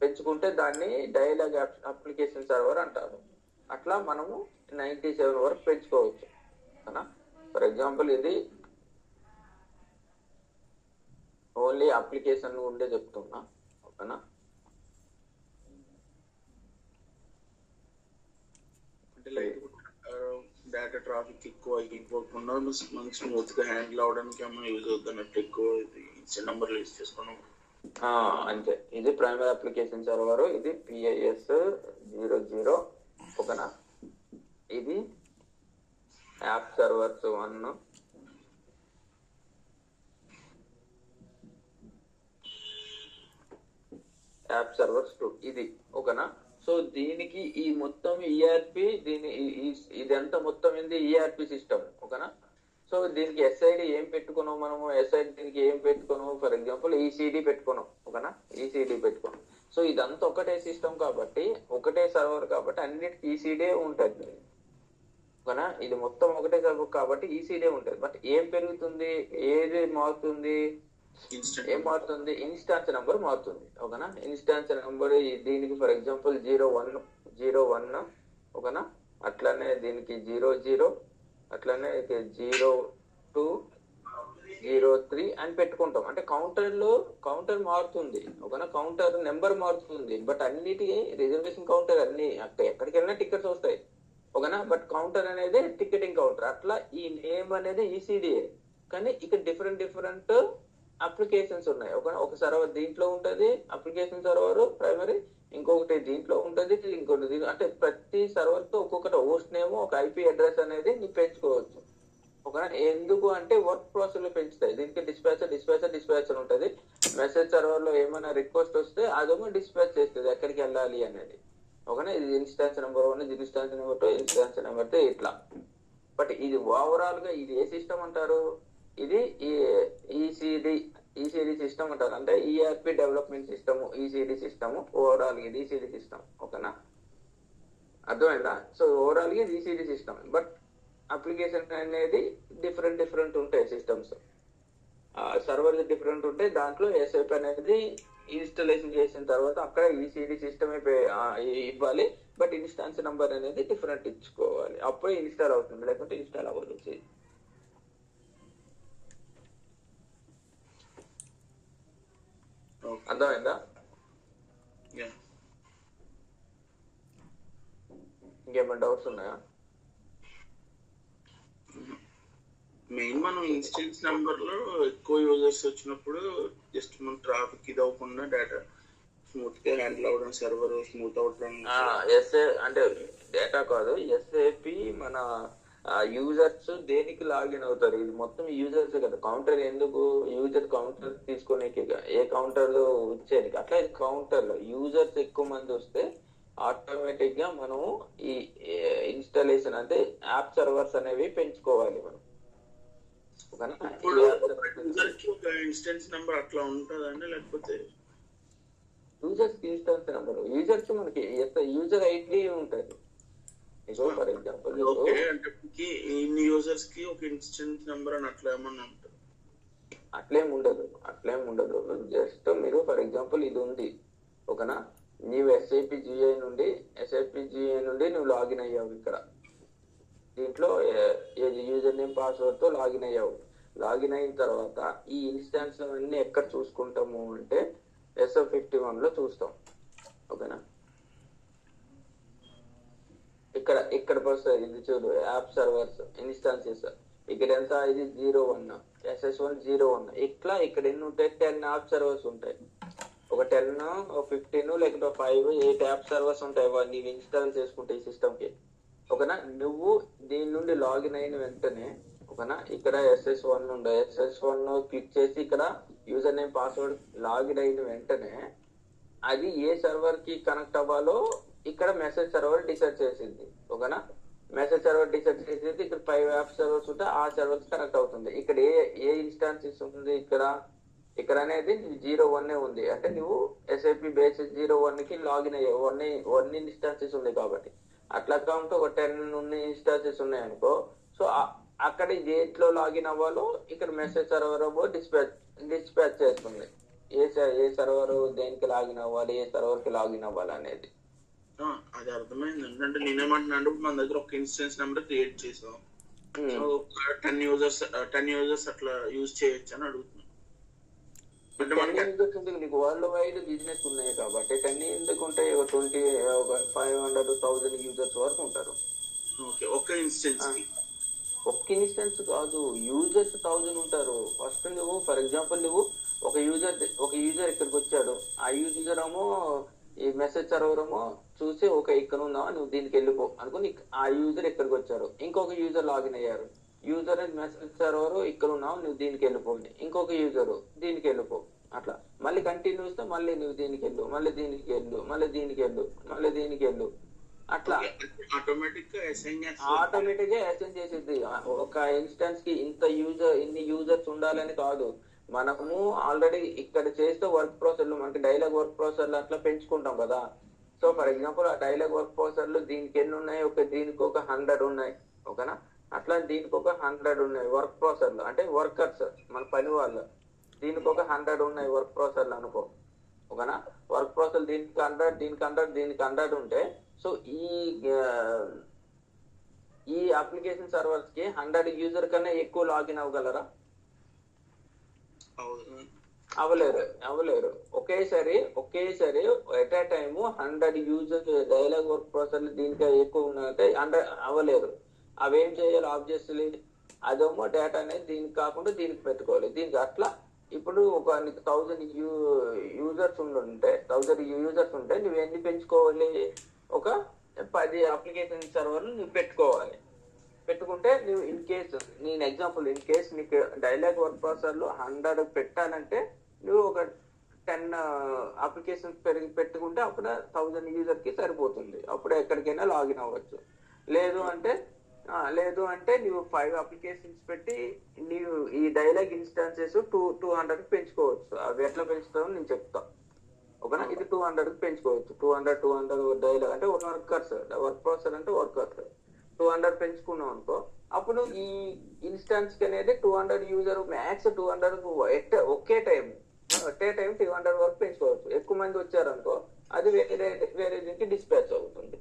పెంచుకుంటే దాన్ని డైలాగ్ అప్లికేషన్ సర్వర్ అంటారు. అట్లా మనము 97 వరకు పెంచుకోవచ్చు, ఓకేనా. ఫర్ ఎగ్జాంపుల్ ఇది ఓన్లీ అప్లికేషన్ ఉండే చెప్తున్నా, ఓకేనా.
అంటే లైట్ డేటా ట్రాఫిక్ ఎక్కువ అయిపోకుండా మనకి స్మూత్ గా హ్యాండిల్ అవడానికి ఏమైనా యూజ్ అవుతున్నట్టు ఎక్కువ నెంబర్లు యూజ్ చేసుకున్నాం
అంతే. ఇది ప్రైమరీ అప్లికేషన్ సర్వర్, ఇది PIS00, ఓకేనా. ఇది యాప్ సర్వర్స్ 1, యాప్ సర్వర్స్ 2, ఇది, ఓకేనా. సో దీనికి ఈ మొత్తం ఈఆర్పి, ఇదంతా మొత్తం ఏంది ఈఆర్పి సిస్టమ్, ఓకేనా. సో దీనికి ఎస్ఐడి ఏం పెట్టుకున్నాం మనము, ఎస్ఐడి దీనికి ఏం పెట్టుకున్నాం, ఫర్ ఎగ్జాంపుల్ ఈసీడీ పెట్టుకున్నాం, ఓకేనా, ఈసీడీ పెట్టుకున్నాం. సో ఇదంతా ఒకటే సిస్టమ్ కాబట్టి, ఒకటే సర్వర్ కాబట్టి అన్నిటికీ ఈసీడే ఉంటుంది, ఓకేనా. ఇది మొత్తం ఒకటే సర్వర్ కాబట్టి ఈసీడే ఉంటుంది. బట్ ఏం పెరుగుతుంది, ఏది మారుతుంది, ఏం మారుతుంది, ఇన్స్టాన్స్ నెంబర్ మారుతుంది, ఓకేనా. ఇన్స్టాన్స్ నెంబర్ దీనికి ఫర్ ఎగ్జాంపుల్ 01, ఓకేనా. అట్లానే దీనికి 00, అట్లానే 02, 03 అని పెట్టుకుంటాం. అంటే కౌంటర్ మారుతుంది, ఓకేనా, కౌంటర్ నెంబర్ మారుతుంది. బట్ అన్నిటికీ రిజర్వేషన్ కౌంటర్ అన్ని ఎక్కడికి వెళ్ళినా టికెట్స్ వస్తాయి, ఓకేనా. బట్ కౌంటర్ అనేది టికెటింగ్ కౌంటర్. అట్లా ఈ నేమ్ అనేది ఈసీడీఏ, కానీ ఇక్కడ డిఫరెంట్ అప్లికేషన్స్ ఉన్నాయి, ఒక సర్వర్ దీంట్లో ఉంటది, అప్లికేషన్ సర్వర్ ప్రైమరీ, ఇంకొకటి దీంట్లో ఉంటది, ఇంకొకటి అంటే ప్రతి సర్వర్ తో ఒక్కొక్కటి హోస్ట్ నేమ్, ఒక ఐపీ అడ్రస్ అనేది నీకు పెంచుకోవచ్చు, ఓకేనా. ఎందుకు అంటే వర్క్ ప్రాసెస్ లో పెంచుతాయి. దీనికి డిస్పాచర్ ఉంటది. మెసేజ్ సర్వర్ లో ఏమైనా రిక్వెస్ట్ వస్తే అదేమో డిస్పాచ్ చేస్తుంది ఎక్కడికి వెళ్ళాలి అనేది, ఓకేనా. ఇది ఇన్స్టాన్స్ నెంబర్ 1, ఇది ఇన్స్టాన్స్ నెంబర్ 2, ఇన్స్టాన్స్ నెంబర్ 3, ఇట్లా. బట్ ఇది ఓవరాల్ గా ఇది ఏ సిస్టమ్ అంటారు, ఇది ఈసీడీ సిస్టమ్ అంటారు. అంటే ERP development system, ECD system, overall ఇది ఈసీడీ సిస్టమ్, ఓకేనా. అర్థమైందా? సో ఓవరాల్ గా ఇది ఈసీడీ సిస్టమ్. బట్ అప్లికేషన్ అనేది డిఫరెంట్ ఉంటాయి సిస్టమ్స్, సర్వర్ డిఫరెంట్ ఉంటాయి. దాంట్లో ఎస్ఐపి అనేది ఇన్స్టాలేషన్ చేసిన తర్వాత అక్కడ ఈసీడీ సిస్టమ్ ఇవ్వాలి. బట్ ఇన్స్టాన్స్ నెంబర్ అనేది డిఫరెంట్ ఇచ్చుకోవాలి, అప్పుడే ఇన్స్టాల్ అవుతుంది, లేకుంటే ఇన్స్టాల్ అవ్వదు. అర్థమైందా? ఇంకేమైనా డౌట్స్ ఉన్నాయా?
మెయిన్ మనం ఇన్స్టెన్స్ నెంబర్ లో ఎక్కువ యూజర్స్ వచ్చినప్పుడు జస్ట్ మన ట్రాఫిక్ ఇది అవ్వకుండా డేటా స్మూత్ గా హ్యాండిల్ అవ్వడం, సర్వర్ స్మూత్ అవడం.
అంటే డేటా కాదు, ఎస్ఏపి మన యూజర్స్ దేనికి లాగిన్ అవుతారు, ఇది మొత్తం యూజర్స్ కదా. కౌంటర్ ఎందుకు, యూజర్ కౌంటర్ తీసుకునే, ఏ కౌంటర్ లో వచ్చేది అట్లా. ఇది కౌంటర్ లో యూజర్స్ ఎక్కువ మంది వస్తే ఆటోమేటిక్ గా మనము ఈ ఇన్స్టాలేషన్ అంటే యాప్ సర్వర్స్ అనేవి పెంచుకోవాలి మనం. ఓకేనా?
ఇప్పుడు యూజర్ కి ఒక ఇన్స్టెన్స్ నెంబర్ అట్లా ఉంటుందండి, లేకపోతే
యూజర్స్ కి ఇన్స్టాన్స్ నెంబర్, యూజర్ కి మనకి యూజర్ ఐడి ఉంటుంది. ఫర్ ఎగ్జాంపుల్
ఓకే అంటే ఇన్ని యూజర్స్ కి ఒక ఇన్స్టెన్స్ నెంబర్ అని అట్లా ఏమన్నా ఉంటుంది?
అట్లేం ఉండదు. జస్ట్ మీరు ఫర్ ఎగ్జాంపుల్ ఇది ఉంది, ఓకేనా? నీవు ఎస్ఐపిజిఐ నుండి నువ్వు లాగిన్ అయ్యావు. ఇక్కడ దీంట్లో యూజర్ నేమ్ పాస్వర్డ్ తో లాగిన్ అయ్యావు. లాగిన్ అయిన తర్వాత ఈ ఇన్స్టాన్స్ అన్ని ఎక్కడ చూసుకుంటాము అంటే SF51 లో చూస్తాం. ఓకేనా? ఇక్కడ వస్తుంది, ఇది చూడు, యాప్ సర్వర్స్ ఇన్స్టాన్సెస్. ఇక్కడ ఎంత, ఇది 01 SS1 01. ఇట్లా ఇక్కడ ఎన్ని ఉంటాయి, 10 యాప్ సర్వర్స్ ఉంటాయి. ఒక 10 15 లేకపోతే 5 8 యాప్ సర్వర్స్ ఉంటాయి నీవు ఇన్స్టాల్ చేసుకుంటే ఈ సిస్టమ్ కి. ఓకేనా? నువ్వు దీని నుండి లాగిన్ అయిన వెంటనే, ఓకేనా, ఇక్కడ SS1 క్లిక్ చేసి ఇక్కడ యూజర్ నేమ్ పాస్వర్డ్ లాగిన్ అయిన వెంటనే అది ఏ సర్వర్ కి కనెక్ట్ అవ్వాలో ఇక్కడ మెసేజ్ సర్వర్ డిసైడ్ చేసింది. ఓకేనా? మెసేజ్ సర్వర్ డిసైడ్ చేసేది ఇక్కడ 5 యాప్ సర్వర్స్ ఉంటే ఆ సర్వర్స్ కనెక్ట్ అవుతుంది. ఇక్కడ ఏ ఇన్స్టాన్సెస్ ఉంది, ఇక్కడ అనేది 01 ఉంది. అంటే నువ్వు SAP బేసిస్ 01 కి లాగిన్ అయ్యావు. వన్ ఇన్స్టాన్సెస్ ఉంది కాబట్టి. అట్లా కాకుండా ఒక 10 ఇన్స్టాన్సెస్ ఉన్నాయి అనుకో, సో అక్కడ దేంట్లో లాగిన్ అవ్వాలో ఇక్కడ మెసేజ్ సర్వర్ డిస్పాచ్ చేస్తుంది. ఏ సర్వర్ దేనికి లాగిన్ అవ్వాలి, ఏ సర్వర్ కి లాగిన్ అవ్వాలి అనేది.
అది అర్థమైంది. అంటే నేనేమంటున్నా, మన దగ్గర ఒక ఇన్స్టెన్స్ నెంబర్ క్రియేట్ చేసాం, సో 10 యూజర్స్ అట్లా యూజ్ చేయొచ్చు అని అడుగుతున్నాను.
నీకు వరల్డ్ వైడ్ బిజినెస్ ఉన్నాయి కాబట్టి 10 ఎందుకు ఉంటాయి, ఒక 20 ఒక 500 1000 యూజర్స్ వరకు ఉంటారు.
ఒక్క
ఇన్స్టెన్స్ కాదు, యూజర్స్ 1000 ఉంటారు. ఫస్ట్ నువ్వు ఫర్ ఎగ్జాంపుల్ నువ్వు ఒక యూజర్ ఇక్కడికి వచ్చాడు, ఆ యూజర్ ఏమో ఈ మెసేజ్ సర్వర్ ఏమో చూసి ఇక్కడ ఉన్నావా, నువ్వు దీనికి వెళ్ళిపో అనుకుని ఆ యూజర్ ఇక్కడికి వచ్చారు. ఇంకొక యూజర్ లాగిన్ అయ్యారు, యూజర్ మెసేజ్ సర్వర్ ఇక్కడ ఉన్నావు, నువ్వు దీనికి వెళ్ళిపోండి. ఇంకొక యూజర్ దీనికి వెళ్ళిపో. అట్లా మళ్ళీ కంటిన్యూస్ తో మళ్ళీ నువ్వు దీనికి వెళ్ళు, మళ్ళీ దీనికి వెళ్ళు, మళ్ళీ దీనికి వెళ్ళు, మళ్ళీ దీనికి వెళ్ళు. అట్లా ఆటోమేటిక్ గా అసైన్ చేసేది. ఒక ఇన్స్టెన్స్ కి ఇన్ని యూజర్స్ ఉండాలని కాదు. మనము ఆల్రెడీ ఇక్కడ చేస్తే వర్క్ ప్రాసెస్ మనకి డైలాగ్ వర్క్ ప్రాసెస్ అట్లా పెంచుకుంటాం కదా. సో ఫర్ ఎగ్జాంపుల్ ఆ డైలాగ్ వర్క్ ప్రాసెస్ దీనికి ఎన్ని ఉన్నాయి, దీనికి ఒక 100 ఉన్నాయి. ఓకేనా? అట్లా దీనికి ఒక 100 ఉన్నాయి వర్క్ ప్రాసెస్ అంటే వర్కర్స్, మన పని వాళ్ళు. దీనికి ఒక 100 ఉన్నాయి వర్క్ ప్రాసెస్ అనుకో. ఓకేనా? వర్క్ ప్రాసెస్ దీనికి 100, దీనికి 100, దీనికి 100 ఉంటే, సో ఈ అప్లికేషన్ సర్వర్స్ కి 100 యూజర్ కన్నా ఎక్కువ లాగిన్ అవ్వగలరా? అవ్వలేరు. ఒకేసారి at a time 100 user dialogue work process దీనికి ఎక్కువ ఉన్నాయంటే అవ్వలేరు. అవేం చేయాలి, ఆబ్జెక్ట్లీ అదేమో డేటా అనేది దీనికి కాకుండా దీనికి పెట్టుకోవాలి. దీనికి అట్లా ఇప్పుడు ఒక 1000 యూజర్స్ ఉంటే నువ్వు ఎన్ని పెంచుకోవాలి, ఒక 10 అప్లికేషన్ సర్వర్లు నువ్వు పెట్టుకుంటే నువ్వు ఇన్ కేస్ నీకు డైలాగ్ వర్క్ ప్రాసెసర్ లో 100 పెట్టాలంటే నువ్వు ఒక 10 అప్లికేషన్స్ పెట్టుకుంటే అప్పుడు 1000 యూజర్ కి సరిపోతుంది. అప్పుడు ఎక్కడికైనా లాగిన్ అవ్వచ్చు. లేదు అంటే నువ్వు 5 అప్లికేషన్స్ పెట్టి నీవు ఈ డైలాగ్ ఇన్స్టాన్సెస్ 200 పెంచుకోవచ్చు. అవి ఎట్లా పెంచుతావో నేను చెప్తా. ఓకేనా? ఇది 200 పెంచుకోవచ్చు. 200 డైలాగ్ అంటే వర్క్ ప్రాసెసర్ అంటే వర్కర్స్ 200 పెంచుకున్నాం అనుకో, అప్పుడు ఈ ఇన్స్టాన్స్ కి అనేది 200 యూజర్ మ్యాక్స్ 200 ఒకే టైం 200 వరకు పెంచుకోవచ్చు. ఎక్కువ మంది వచ్చారనుకో అది వేరే దీనికి డిస్పాచ్ అవుతుంది.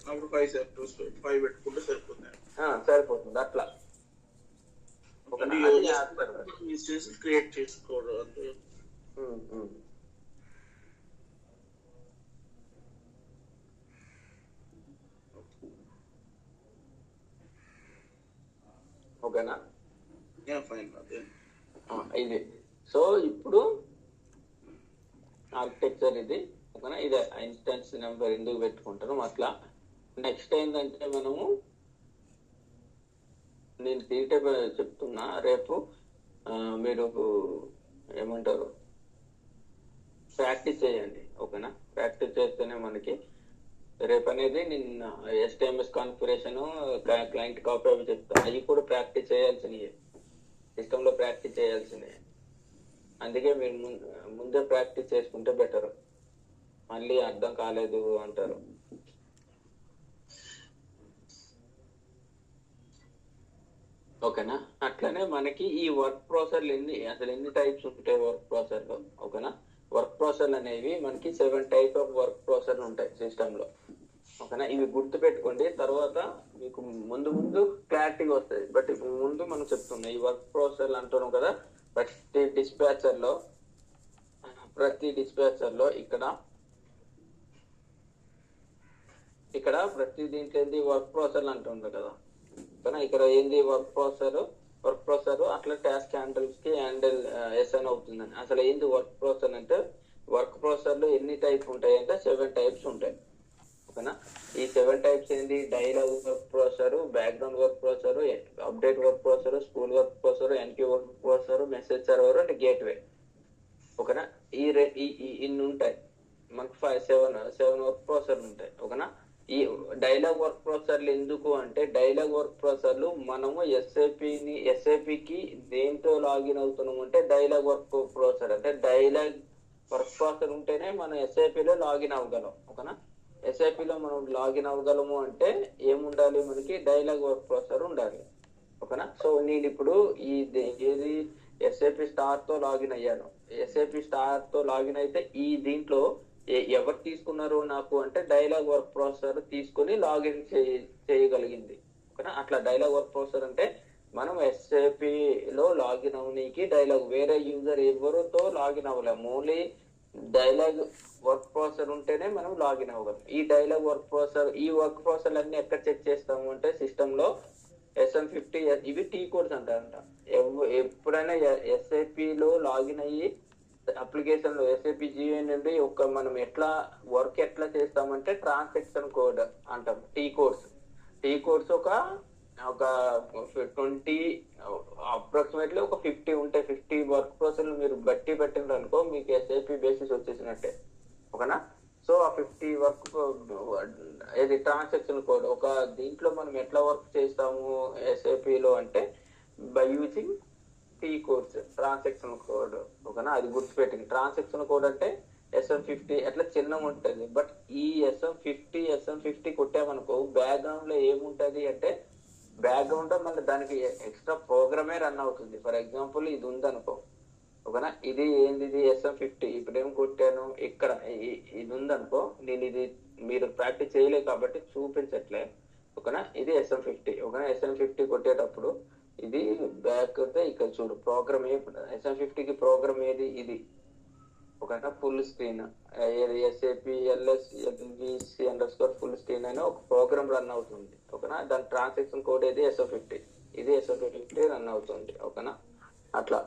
అప్పుడు 5 పెట్టుకుంటే
సరిపోతుంది. అట్లా
క్రియేట్ చేసుకోవడం.
ఓకేనా? ఇది సో ఇప్పుడు ఆర్కిటెక్చర్ ఇది. ఓకేనా? ఇది ఇన్స్టెన్స్ నెంబర్ ఎందుకు పెట్టుకుంటారు అట్లా. నెక్స్ట్ ఏంటంటే మనము నేను థియరీ చెప్తున్నా, రేపు మీరు ఏమంటారు ప్రాక్టీస్ చేయండి. ఓకేనా? ప్రాక్టీస్ చేస్తేనే మనకి రేపు అనేది నిన్న HTML కాన్ఫిగరేషన్, క్లయింట్ కాపీ అవి చెప్తా. అవి కూడా ప్రాక్టీస్ చేయాల్సినవి, సిస్టమ్ లో ప్రాక్టీస్ చేయాల్సినవి. అందుకే మీరు ముందే ప్రాక్టీస్ చేసుకుంటే బెటర్. మళ్ళీ అర్థం కాలేదు అంటారు. ఓకేనా? అట్లనే మనకి ఈ వర్క్ ప్రాసెస్లు ఎన్ని టైప్స్ ఉంటాయి వర్క్ ప్రాసెస్ లో. ఓకేనా? వర్క్ ప్రాసెస్ అనేవి మనకి 7 టైప్ ఆఫ్ వర్క్ ప్రాసెస్ ఉంటాయి సిస్టమ్ లో. ఓకేనా? ఇవి గుర్తు పెట్టుకోండి, తర్వాత మీకు ముందు ముందు క్లారిటీగా వస్తుంది. బట్ ఇప్పుడు ముందు మనం చెప్తున్నాం ఈ వర్క్ ప్రాసెస్ అంటున్నాం కదా. ప్రతి డిస్పాచర్ లో ఇక్కడ ప్రతి దీంట్లో ఏంది వర్క్ ప్రాసెస్ అంటుంది కదా. కానీ ఇక్కడ ఏంది వర్క్ ప్రాసెసర్ అట్లా టాస్క్ హ్యాండిల్ ఎస్ఎన్ అవుతుందని. అసలు ఏంది వర్క్ ప్రాసెసర్ అంటే, వర్క్ ప్రాసెసర్ లో ఎన్ని టైప్స్ ఉంటాయి అంటే 7 టైప్స్ ఉంటాయి. ఓకేనా? ఈ 7 టైప్స్ ఏంది? Dialogue work processor, background work processor, update work processor, school work processor, NQ work processor, message server and gateway. ఓకేనా? ఇన్ని ఉంటాయి మనకు. 7 వర్క్ ప్రాసెసర్లు ఉంటాయి. ఓకేనా? ఈ డైలాగ్ వర్క్ ప్రాసెసర్లు ఎందుకు అంటే, డైలాగ్ వర్క్ ప్రాసెసర్లు మనము ఎస్ఏపికి దేంతో లాగిన్ అవుతున్నాము అంటే డైలాగ్ వర్క్ ప్రాసెసర్ అంటే డైలాగ్ వర్క్ ప్రాసెసర్ ఉంటేనే మనం ఎస్ఏపిలో లాగిన్ అవ్వగలం. ఓకేనా? ఎస్ఐపిలో మనం లాగిన్ అవ్వగలము అంటే ఏముండాలి? మనకి డైలాగ్ వర్క్ ప్రాసెసర్ ఉండాలి. ఓకేనా? సో నేను ఇప్పుడు ఏది ఎస్ఐపి స్టార్ తో లాగిన్ అయ్యాను. ఎస్ఐపి స్టార్ తో లాగిన్ అయితే ఈ దీంట్లో ఎవరు తీసుకున్నారు నాకు అంటే డైలాగ్ వర్క్ ప్రాసెసర్ తీసుకుని లాగిన్ చేయగలిగింది. ఓకేనా? అట్లా డైలాగ్ వర్క్ ప్రాసెసర్ అంటే మనం ఎస్ఐపి లో లాగిన్ అవనీకి డైలాగ్ వేరే యూజర్ ఎవరితో లాగిన్ అవ్వలేము. ఓన్లీ డైలాగ్ వర్క్ ప్రాసెసర్ ఉంటేనే మనం లాగిన్ అవ్వగలం. ఈ డైలాగ్ వర్క్ ప్రాసెసర్, ఈ వర్క్ ప్రాసెసర్ అన్ని ఎక్కడ చెక్ చేస్తాము అంటే సిస్టమ్ లో SM50 ఇవి టీ కోడ్స్ అంటారంట. ఎప్పుడైనా ఎస్ఐపి లో లాగిన్ అయ్యి అప్లికేషన్ లో ఎస్ఐపి GUI నుండి మనం వర్క్ ఎట్లా చేస్తామంటే ట్రాన్సాక్షన్ కోడ్ అంటాం. టీ కోడ్స్ ఒక 20 అప్రాక్సిమేట్లీ ఒక 50 ఉంటాయి. 50 వర్క్ ప్రాసెస్ మీరు బట్టి పెట్టినారు అనుకో, మీకు ఎస్ఐపి బేసిస్ వచ్చేసినట్టే. ఓకేనా? సో ఆ 50 వర్క్ ఇది ట్రాన్సాక్షన్ కోడ్. ఒక దీంట్లో మనం ఎట్లా వర్క్ చేస్తాము ఎస్ఐపిలో అంటే by using T codes, transaction code. ఓకేనా? అది గుర్తుపెట్టింది. ట్రాన్సాక్షన్ కోడ్ అంటే SM50 అట్లా చిన్నగా ఉంటుంది. బట్ ఈ SM50 కొట్టామనుకో బ్యాక్గ్రౌండ్ లో ఏముంటది అంటే, బ్యాక్గ్రౌండ్ లో మళ్ళీ దానికి ఎక్స్ట్రా ప్రోగ్రామే రన్ అవుతుంది. ఫర్ ఎగ్జాంపుల్ ఇది ఉందనుకో. ఓకేనా? ఇది ఏంది? SM50. ఇప్పుడు ఏం కొట్టాను ఇక్కడ ఇది ఉందనుకో. నేను ఇది మీరు ప్రాక్టీస్ చేయలేదు కాబట్టి చూపించట్లే. ఓకేనా? ఇది SM50. ఓకేనా? SM50 కొట్టేటప్పుడు ఇది బ్యాక్ అయితే ఇక్కడ చూడు ప్రోగ్రామ్ SM50కి ప్రోగ్రామ్ ఏది? ఇది. ఓకేనా? ఫుల్ స్క్రీన్ ఏది SAP LSLVC_ ఫుల్ స్క్రీన్ అని ఒక ప్రోగ్రామ్ రన్ అవుతుంది. ఓకేనా? దాని ట్రాన్సాక్షన్ కోడ్ ఏది? SM50. ఇది SM50 రన్ అవుతుంది. ఓకేనా? అట్లా.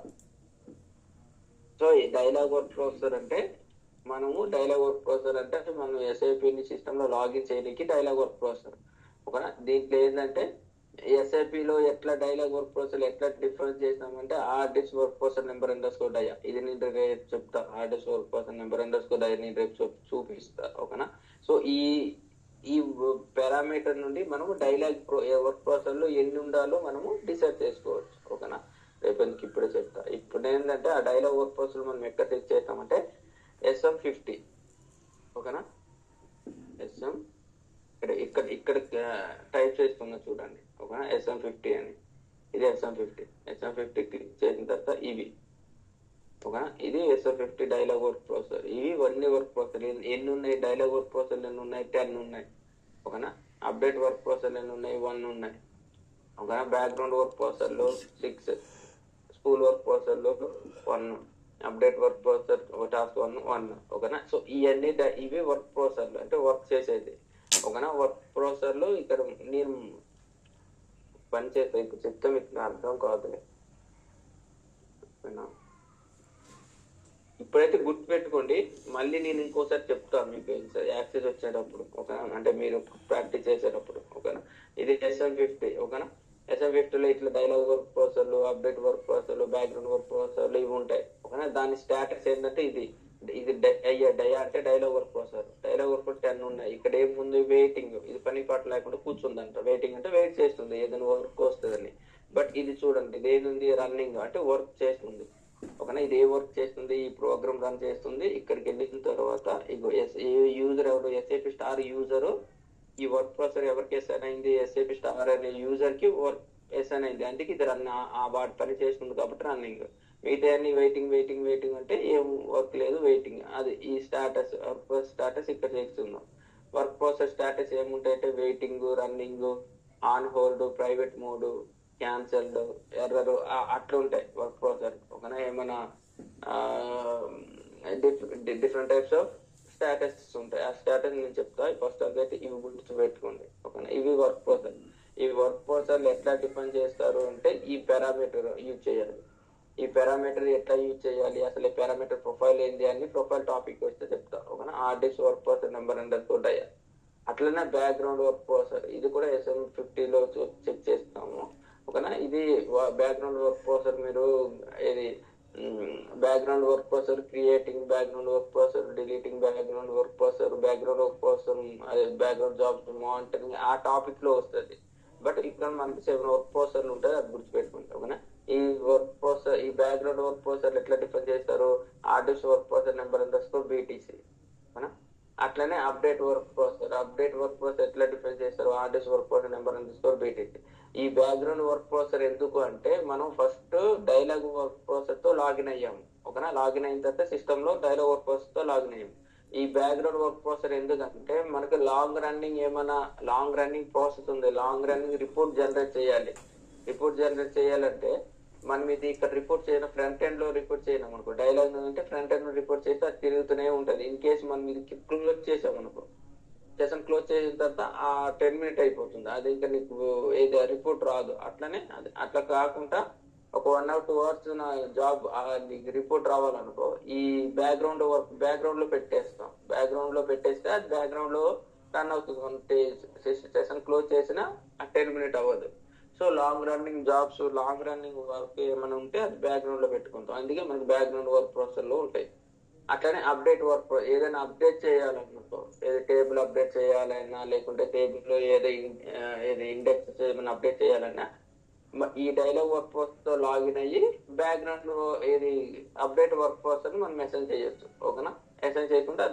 సో ఈ డైలాగ్ వర్క్ ప్రాసెసర్ అంటే మనం ఎస్ఐపిని సిస్టమ్ లో లాగిన్ చేయడానికి డైలాగ్ వర్క్ ప్రాసెసర్. ఓకేనా? దీంట్లో ఏంటంటే ఎస్ఐపిలో ఎట్లా డైలాగ్ వర్క్ ప్రాసెసర్ ఎట్లా డిఫరెన్స్ చేసినామంటే ఆర్డిస్ వర్క్ ప్రాసెసర్ నెంబర్_డయా. ఇది నేను రేపు చెప్తా. ఆర్డిస్ వర్క్ ప్రాసెసర్ నెంబర్_డయా నేను రేపు చూపిస్తా. ఓకేనా? సో ఈ పారామీటర్ నుండి మనము డైలాగ్ వర్క్ ప్రాసెసర్ లో ఎన్ని ఉండాలో మనము డిసైడ్ చేసుకోవచ్చు. ఓకేనా? రేపు ఎందుకు ఇప్పుడే చెప్తా. ఇప్పుడు ఏంటంటే ఆ డైలాగ్ వర్క్ ప్రాసెసర్ మనం ఎక్కడ చెక్ చేస్తామంటే SM50. ఓకేనా? ఇక్కడ టైప్ చేస్తున్నా చూడండి. ఓకేనా? SM50 అని. ఇది SM50 క్లిక్ చేసిన తర్వాత ఇవి. ఓకేనా? ఇది SM50 డైలాగ్ వర్క్ ప్రాసెసర్. ఇవి అన్ని వర్క్ ప్రాసెసర్ ఎన్ని ఉన్నాయి? డైలాగ్ వర్క్ ప్రాసెసర్ ఎన్ని ఉన్నాయి? 10 ఉన్నాయి. ఓకేనా? అప్డేట్ వర్క్ ప్రాసెసర్ ఎన్ని ఉన్నాయి? 1 ఉన్నాయి. ఓకేనా? బ్యాక్గ్రౌండ్ వర్క్ ప్రాసెసర్ లో 6, స్కూల్ వర్క్ ప్రాసెసర్ లో 1, అప్డేట్ వర్క్ ప్రాసెసర్ టాస్క్ 1. ఓకేనా? సో ఇవి వర్క్ ప్రాసెసర్లు అంటే వర్క్ చేసేది. ఓకేనా? వర్క్ ప్రాసెసర్ లో ఇక్కడ నేను పని చేస్తా. ఇప్పుడు చెప్తే మీకు అర్థం కాదులే. ఇప్పుడైతే గుర్తు పెట్టుకోండి. మళ్ళీ నేను ఇంకోసారి చెప్తాను మీకు యాక్సెస్ వచ్చేటప్పుడు. ఓకేనా? అంటే మీరు ప్రాక్టీస్ చేసేటప్పుడు. ఓకేనా? ఇది SM50. ఓకేనా? SM50లో ఇట్లా డైలాగ్ వర్క్ ప్రాసెసర్లు, అప్డేట్ వర్క్ ప్రాసెసర్లు, బ్యాక్గ్రౌండ్ వర్క్ ప్రాసెసర్లు ఇవి ఉంటాయి. ఓకేనా? దాని స్టాటస్ ఏంటంటే ఇది ఇది డయా అంటే dialogue work processor. Dialogue work 10 ఉన్నాయి. ఇక్కడ ఏముంది, వెయిటింగ్. ఇది పని పాట లేకుండా కూర్చుందంట. వెయిటింగ్ అంటే వెయిట్ చేస్తుంది ఏదైనా వర్క్ వస్తుందని. బట్ ఇది చూడండి, ఇది ఏది రన్నింగ్ అంటే వర్క్ చేస్తుంది. ఓకేనా, ఇది ఏ వర్క్ చేస్తుంది, ఈ ప్రోగ్రామ్ రన్ చేస్తుంది. ఇక్కడికి వెళ్ళిన తర్వాత ఇగో యూజర్ ఎవరు, ఎస్ఏపి స్టార్ యూజర్. ఈ వర్క్ ప్రాసెసర్ ఎవరికి ఎస్ఐన్ అయింది, ఎస్ఏపి స్టార్ అనే యూజర్ కి వర్క్ ఎస్ఐన్ అయింది. అందుకే ఇది రన్, ఆ వాటి పని చేస్తుంది కాబట్టి రన్నింగ్. మిగతా అన్ని వెయిటింగ్ వెయిటింగ్ వెయిటింగ్ అంటే ఏం వర్క్ లేదు, వెయిటింగ్. అది ఈ స్టాటస్, వర్క్ ప్రాసెస్ స్టాటస్ ఇక్కడ చేస్తున్నాం. వర్క్ ప్రాసెస్ స్టాటస్ ఏముంటాయంటే waiting, running, on hold, private mode, cancelled, error, అట్లా ఉంటాయి వర్క్ ప్రాసెసర్. ఓకేనా, ఏమైనా డిఫరెంట్ టైప్స్ ఆఫ్ స్టాటస్ ఉంటాయి. ఆ స్టాటస్ నేను చెప్తా. ఫస్ట్ అయితే ఇవి గుర్తు పెట్టుకోండి. ఓకేనా, ఇవి వర్క్ ప్రాసెసర్. ఈ వర్క్ ప్రాసెసర్లు ఎట్లా డిఫైన్ చేస్తారు అంటే ఈ పారామీటర్ యూజ్ చేయాలి. ఈ పారామీటర్ ఎట్లా యూజ్ చేయాలి, అసలు ఈ పారామీటర్ ప్రొఫైల్ ఏంది అని ప్రొఫైల్ టాపిక్ వస్తే చెప్తా. ఓకేనా, rdisp work processor number underscore అయ్యా. అట్లనే బ్యాక్గ్రౌండ్ వర్క్ ప్రాసెసర్, ఇది కూడా SM50లో చెక్ చేస్తాము. ఓకేనా, ఇది బ్యాక్గ్రౌండ్ వర్క్ ప్రాసెసర్. మీరు ఇది background work processor, creating background work processor, deleting background work processor, background work processor, అదే బ్యాక్గ్రౌండ్ జాబ్స్ మానిటరింగ్, ఆ టాపిక్ లో వస్తుంది. బట్ ఇక్కడ మనకి 7 వర్క్ ప్రాసెసర్లు ఉంటాయి, అది గుర్తుపెట్టుకుంటాం. ఓకేనా, ఈ వర్క్ ప్రాసెసర్, ఈ బ్యాక్గ్రౌండ్ వర్క్ ప్రాసెసర్ ఎట్లా డిఫైన్ చేస్తారు, rdisp work processor number underscore BTC. ఓకేనా, అట్లనే update work processor, update work processor ఎట్లా డిఫైన్ చేస్తారు, rdisp work processor number underscore BTC. ఈ బ్యాక్గ్రౌండ్ వర్క్ ప్రాసెసర్ ఎందుకు అంటే మనం ఫస్ట్ డైలాగ్ వర్క్ ప్రాసెసర్ తో లాగిన్ అయ్యాము. ఓకేనా, లాగిన్ అయిన తర్వాత సిస్టమ్ లో డైలాగ్ వర్క్ ప్రాసెసర్ తో లాగిన్ అయ్యాము. ఈ బ్యాక్గ్రౌండ్ వర్క్ ప్రాసెసర్ ఎందుకంటే మనకి లాంగ్ రన్నింగ్ ఏమైనా లాంగ్ రన్నింగ్ ప్రాసెస్ ఉంది, లాంగ్ రన్నింగ్ రిపోర్ట్ జనరేట్ చేయాలి. రిపోర్ట్ జనరేట్ చేయాలంటే మనం ఇది ఇక్కడ రిపోర్ట్ చేయడం, ఫ్రంట్ ఎండ్ లో రిపోర్ట్ చేయడం అనుకో, డైలాగ్ అంటే ఫ్రంట్ ఎండ్ లో రిపోర్ట్ చేస్తే అది తిరుగుతూనే ఉంటది. ఇన్ కేసు మనం ఇది క్లోజ్ చేసాం అనుకో, సెషన్ క్లోజ్ చేసిన తర్వాత ఆ 10 మినిట్ అయిపోతుంది, అది ఇంకా నీకు ఏదో రిపోర్ట్ రాదు. అట్లనే అది అట్లా కాకుండా ఒక 1 or 2 hours నా జాబ్ నీకు రిపోర్ట్ రావాలనుకో, ఈ బ్యాక్గ్రౌండ్ వర్క్ బ్యాక్గ్రౌండ్ లో పెట్టేస్తాం. బ్యాక్గ్రౌండ్ లో పెట్టేస్తే అది బ్యాక్గ్రౌండ్ లో రన్ అవుతుంది. సెషన్ క్లోజ్ చేసిన ఆ 10 మినిట్ అవ్వదు. So long running jobs, long running work ఏమైనా ఉంటే అది బ్యాక్గ్రౌండ్ లో పెట్టుకుంటాం. అందుకే మనకి బ్యాక్గ్రౌండ్ వర్క్ ప్రాసెసర్ లో ఉంటాయి. అట్లనే అప్డేట్ వర్క్, ఏదైనా అప్డేట్ చేయాలనుకో, ఏదో టేబుల్ అప్డేట్ చేయాలన్నా, లేకుంటే టేబుల్ లో ఏది ఇండెక్స్ ఏమైనా అప్డేట్ చేయాలన్నా ఈ డైలాగ్ వర్క్ ప్రాసెస్ తో లాగిన్ అయ్యి బ్యాక్గ్రౌండ్ లో ఏది అప్డేట్ వర్క్ ప్రాసెస్ మనం మెసేజ్ చేయొచ్చు. ఓకేనా, మెసేజ్ చేయకుండా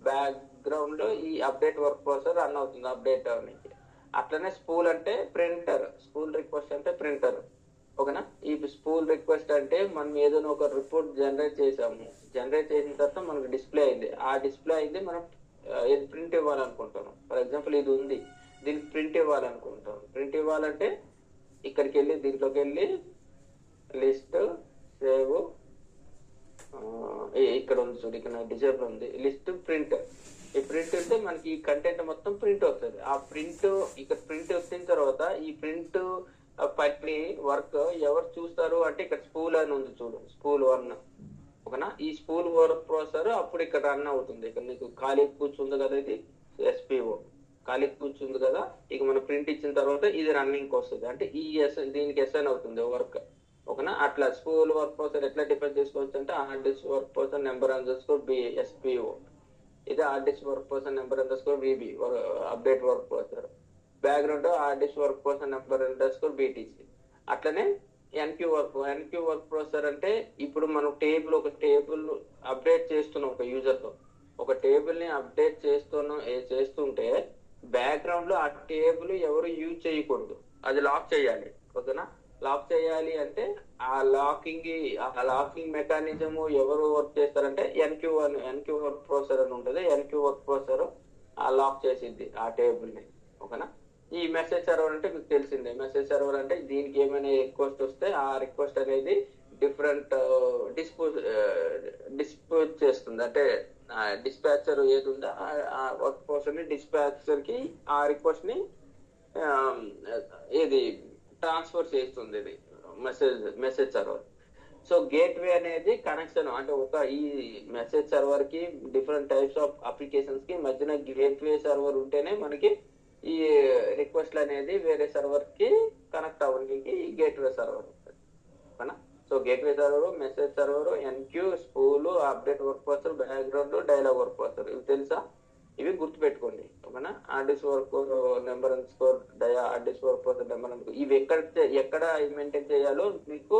బ్యాక్గ్రౌండ్ లో ఈ అప్డేట్ వర్క్ ప్రాసెస్ రన్ అవుతుంది అప్డేట్ అవడానికి. అట్లనే స్పూల్ అంటే ప్రింటర్, స్పూల్ రిక్వెస్ట్ అంటే ప్రింటర్. ఓకేనా, ఈ స్పూల్ రిక్వెస్ట్ అంటే మనం ఏదైనా ఒక రిపోర్ట్ జనరేట్ చేసాము, జనరేట్ చేసిన తర్వాత మనకు డిస్ప్లే అయింది. ఆ డిస్ప్లే అయింది మనం ఏది ప్రింట్ ఇవ్వాలనుకుంటాను. ఫర్ ఎగ్జాంపుల్ ఇది ఉంది, దీనికి ప్రింట్ ఇవ్వాలనుకుంటాం. ప్రింట్ ఇవ్వాలంటే ఇక్కడికి వెళ్ళి దీంట్లోకి వెళ్ళి లిస్ట్ సేవ్, ఇక్కడ ఉంది చూడు, ఇక్కడ డిజేబుల్ ఉంది లిస్ట్ ప్రింట్. ఈ ప్రింట్ అంటే మనకి ఈ కంటెంట్ మొత్తం ప్రింట్ అవుతుంది. ఆ ప్రింట్ ఇక్కడ ప్రింట్ వచ్చిన తర్వాత ఈ ప్రింట్ పని వర్క్ ఎవరు చూస్తారు అంటే ఇక్కడ స్పూల్ అని ఉంది చూడు, స్పూల్ 1. ఓకేనా, ఈ స్పూల్ వర్క్ ప్రాసెసర్ అప్పుడు ఇక్కడ రన్ అవుతుంది. ఇక్కడ నీకు ఖాళీ కూర్చుంది కదా, ఇది SPO ఖాళీ కూర్చుంది కదా. ఇక మనం ప్రింట్ ఇచ్చిన తర్వాత ఇది రన్నింగ్ వస్తుంది, అంటే ఈ దీనికి SN అవుతుంది వర్క్. ఓకేనా, అట్లా స్పూల్ వర్క్ ప్రాసెసర్ ఎట్లా డిఫైన్ చేసుకోవచ్చు అంటే rdisp work processor number underscore SPO, ఇది rdisp work processor number underscore VB update work processor. Background rdisp work processor number underscore BTC. అట్లనే NQ వర్క్ ప్రాసెసర్ అంటే ఇప్పుడు మనం ఒక టేబుల్ అప్డేట్ చేస్తున్నాం ఒక యూజర్ తో, ఒక టేబుల్ ని అప్డేట్ చేస్తుంటే బ్యాక్గ్రౌండ్ లో ఆ టేబుల్ ఎవరు యూజ్ చేయకూడదు, అది లాక్ చేయాలి. ఓకేనా, లాక్ చేయాలి అంటే ఆ లాకింగ్ మెకానిజం ఎవరు వర్క్ చేస్తారంటే NQ వర్క్ ప్రాసెసర్ అని ఉంటుంది. NQ వర్క్ ప్రాసెసర్ ఆ లాక్ చేసిద్ది ఆ టేబుల్ ని. ఓకేనా, ఈ మెసేజ్ సర్వర్ అంటే మీకు తెలిసిందే. మెసేజ్ సర్వర్ అంటే దీనికి ఏమైనా రిక్వెస్ట్ వస్తే ఆ రిక్వెస్ట్ అనేది డిఫరెంట్ డిస్పోజ్ చేస్తుంది. అంటే డిస్పాచర్ ఏది ఉందో ఆ వర్క్ ప్రాసెసర్ ని డిస్పాచర్ కి ఆ రిక్వెస్ట్ ని ఏది ట్రాన్స్ఫర్ చేస్తుంది ఇది మెసేజ్ సర్వర్. సో గేట్వే అనేది కనెక్షన్, అంటే ఈ మెసేజ్ సర్వర్ కి డిఫరెంట్ టైప్స్ ఆఫ్ అప్లికేషన్స్ కి మధ్యన గేట్వే సర్వర్ ఉంటేనే మనకి ఈ రిక్వెస్ట్ అనేది వేరే సర్వర్ కి కనెక్ట్ అవ్వడానికి గేట్వే సర్వర్ ఉంటుంది. So gateway server, message server, enqueue, spool, update work processor, background, dialog work processor. ఇవి తెలుసా? ఇవి గుర్తుపెట్టుకోండి. ఓకేనా? Rdisp work number underscore dia, rdisp work processor number and ఇవి ఎక్కడ మెయింటైన్ చేయాలో మీకు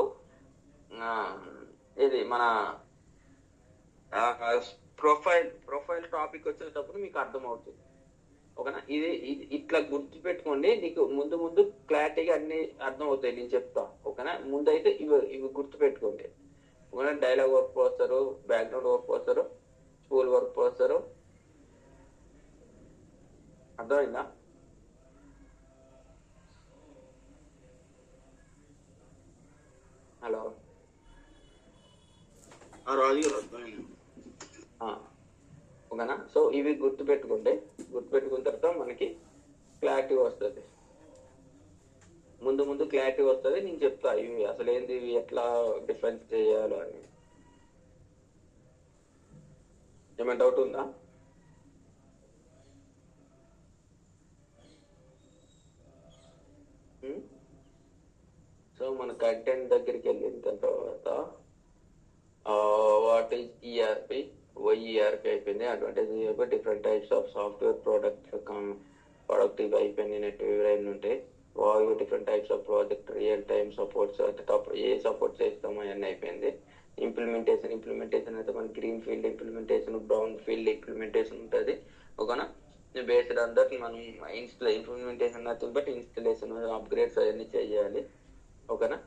ఇది మన ప్రొఫైల్ టాపిక్ వచ్చేటప్పుడు మీకు అర్థమవుతుంది. ఓకేనా? ఇది ఇట్లా గుర్తు పెట్టుకోండి. నీకు ముందు ముందు క్లారిటీగా అన్ని అర్థం అవుతాయి నేను చెప్తా. ఓకేనా? ముందైతే ఇవి గుర్తు పెట్టుకోండి. ఓకేనా? Dialogue work processor, background work processor, school work processor. అర్థమైందా? హలో,
అర్థమైంది.
ఓకేనా? సో ఇవి గుర్తుపెట్టుకున్న తర్వాత మనకి క్లారిటీ వస్తుంది. ముందు క్లారిటీ వస్తుంది. నేను చెప్తా ఇవి అసలు ఏంది, ఇవి ఎట్లా డిఫరెన్స్ చేయాలో అని. ఏమైనా డౌట్ ఉందా? సో మన కంటెంట్ దగ్గరికి వెళ్ళిన తర్వాత వాట్ ఈజ్ ఈఆర్పి, వైఈఆర్పి అయిపోయింది. Advantage different types of software product ఇవి అయిపోయింది. నెట్ ఇవన్నీ ఉంటాయి. వాయు different types of project, real time supports, A support చేస్తామో అవన్నీ అయిపోయింది. ఇంప్లిమెంటేషన్ అయితే మన green field implementation, brown field implementation ఉంటుంది. ఓకేనా? బేస్డ్ ఆన్ దట్ మనం implementation nothing but installation, upgrades అవన్నీ చేయాలి. ఓకేనా?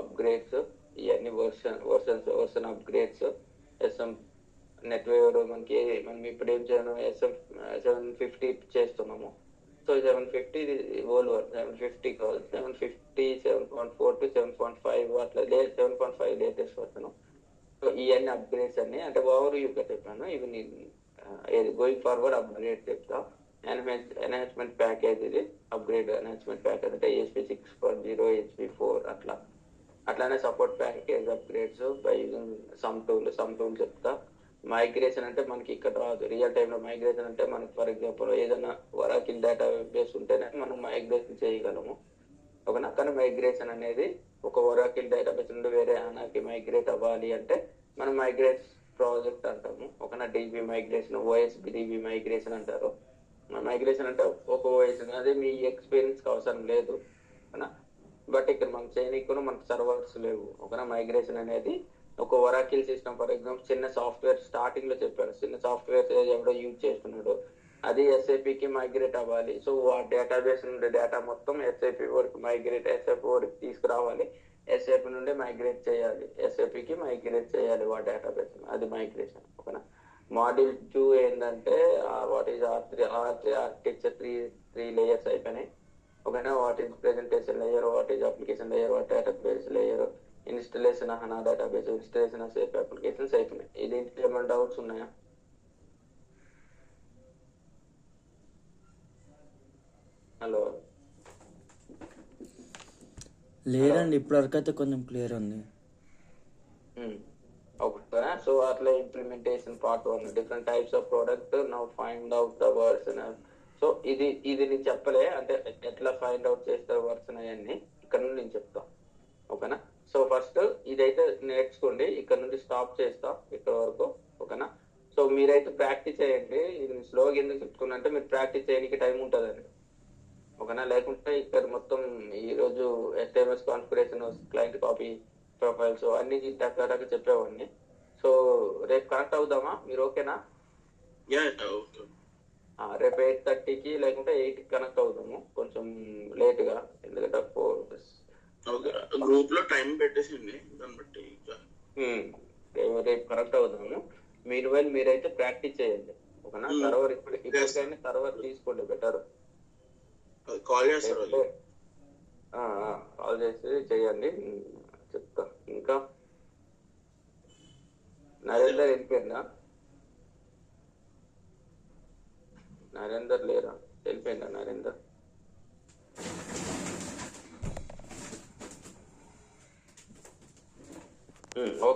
అప్గ్రేడ్స్ ఇవన్నీ వర్షన్ అప్గ్రేడ్స్. ఎస్ఎం నెట్వేర్ మనం ఇప్పుడు ఏం చేయను, ఎస్ఎం 750 చేస్తున్నాము. సో 750 ఓల్డ్ 750 కాదు, 750, 7.4 to 7.5 అట్లా 7.5 లేటెస్ట్ వర్షన్. సో ఇవన్నీ అప్గ్రేడ్స్ అన్ని అంటే ఓవర్ యూగా చెప్పాను. ఇవి నేను గోయింగ్ ఫార్వర్డ్ అప్గ్రేడ్ చెప్తా. ఎన్హాన్స్మెంట్ ప్యాకేజ్, ఇది అప్గ్రేడ్ ఎన్హాన్స్మెంట్ ప్యాకేజ్ అంటే ESP 6.0, ESP 4 అట్లానే support package upgrades by using some tool చెప్తా. మైగ్రేషన్ అంటే మనకి ఇక్కడ రాదు. రియల్ టైంలో మైగ్రేషన్ అంటే మనకి ఫర్ ఎగ్జాంపుల్ ఏదైనా వరాకిల్ డేటా బేస్ ఉంటేనే మనం మైగ్రేషన్ చేయగలము. ఓకేనా? కానీ మైగ్రేషన్ అనేది ఒక వరాకిల్ డేటాబేస్ నుండి వేరే ఆనాకి మైగ్రేట్ అవ్వాలి అంటే మనం మైగ్రేట్ ప్రాజెక్ట్ అంటాము. ఓకేనా? DB migration, OSB DB migration అంటారు. మైగ్రేషన్ అంటే ఒక OS, అదే మీ ఎక్స్పీరియన్స్ అవసరం లేదు. ఓకేనా? బట్ ఇక్కడ మనం చేయనీకు మనకు సర్వర్స్ లేవు. ఓకేనా? మైగ్రేషన్ అనేది ఒక ఒరాకిల్ సిస్టమ్ ఫర్ ఎగ్జాంపుల్ చిన్న సాఫ్ట్వేర్ స్టార్టింగ్ లో చెప్పాను, చిన్న సాఫ్ట్వేర్ ఎవడో యూజ్ చేస్తున్నాడు, అది SAPకి మైగ్రేట్ అవ్వాలి. సో ఆ డేటాబేస్ నుండి డేటా మొత్తం SAP వరకు SAP వరకు తీసుకురావాలి. SAP నుండి మైగ్రేట్ చేయాలి, SAPకి మైగ్రేట్ చేయాలి ఆ డేటాబేస్. అది మైగ్రేషన్. ఓకేనా? మాడ్యూల్ 2 ఏంటంటే what is R3 architecture, three layers అయిపోయినాయి. ఓకేనా? What is presentation layer, what is application layer, what database layer, installation HANA database, installation SAP applications అయిపోయినాయి. ఇది ఏమైనా డౌట్స్ ఉన్నాయా? హలో,
లేదండి, ఇప్పటివరకు అయితే కొంచెం క్లియర్ ఉంది.
ఓకే. సో అట్లా implementation part 1, different types of product, now find out the words. So ఇది నేను చెప్పలే అంటే ఎట్లా ఫైండ్ అవుట్ చేస్తారు వర్డ్స్ అవన్నీ ఇక్కడ నుండి నేను చెప్తా. ఓకేనా? సో ఫస్ట్ ఇదైతే నేర్చుకోండి. ఇక్కడ నుండి స్టాప్ చేస్తా ఇక్కడ వరకు. ఓకేనా? సో మీరైతే ప్రాక్టీస్ చేయండి. ఇది స్లోగా ఎందుకు చెప్తున్నా అంటే మీరు ప్రాక్టీస్ చేయడానికి టైం ఉంటుందండి. ఓకేనా? లేకుంటే ఇక్కడ మొత్తం ఈరోజు HTML configuration, client copy, profiles అన్ని టక్క చెప్పేవాడిని. సో రేపు కనెక్ట్ అవుదామా? మీరు ఓకేనా? రేపు 8:30కి లేకుంటే 8కి కనెక్ట్ అవుదాము, కొంచెం లేట్ గా, ఎందుకంటే
గ్రూప్ లో టైం పెట్టేసింది దాన్ని బట్టి
రేపు కనెక్ట్ అవుదాము. మీరైతే ప్రాక్టీస్ చేయండి. ఓకేనా? సర్వర్ ఇప్పటికైనా సర్వర్ తీసుకోండి బెటర్.
కాల్ చేస్తారు,
కాల్ చేసి చేయండి చెప్తా. ఇంకా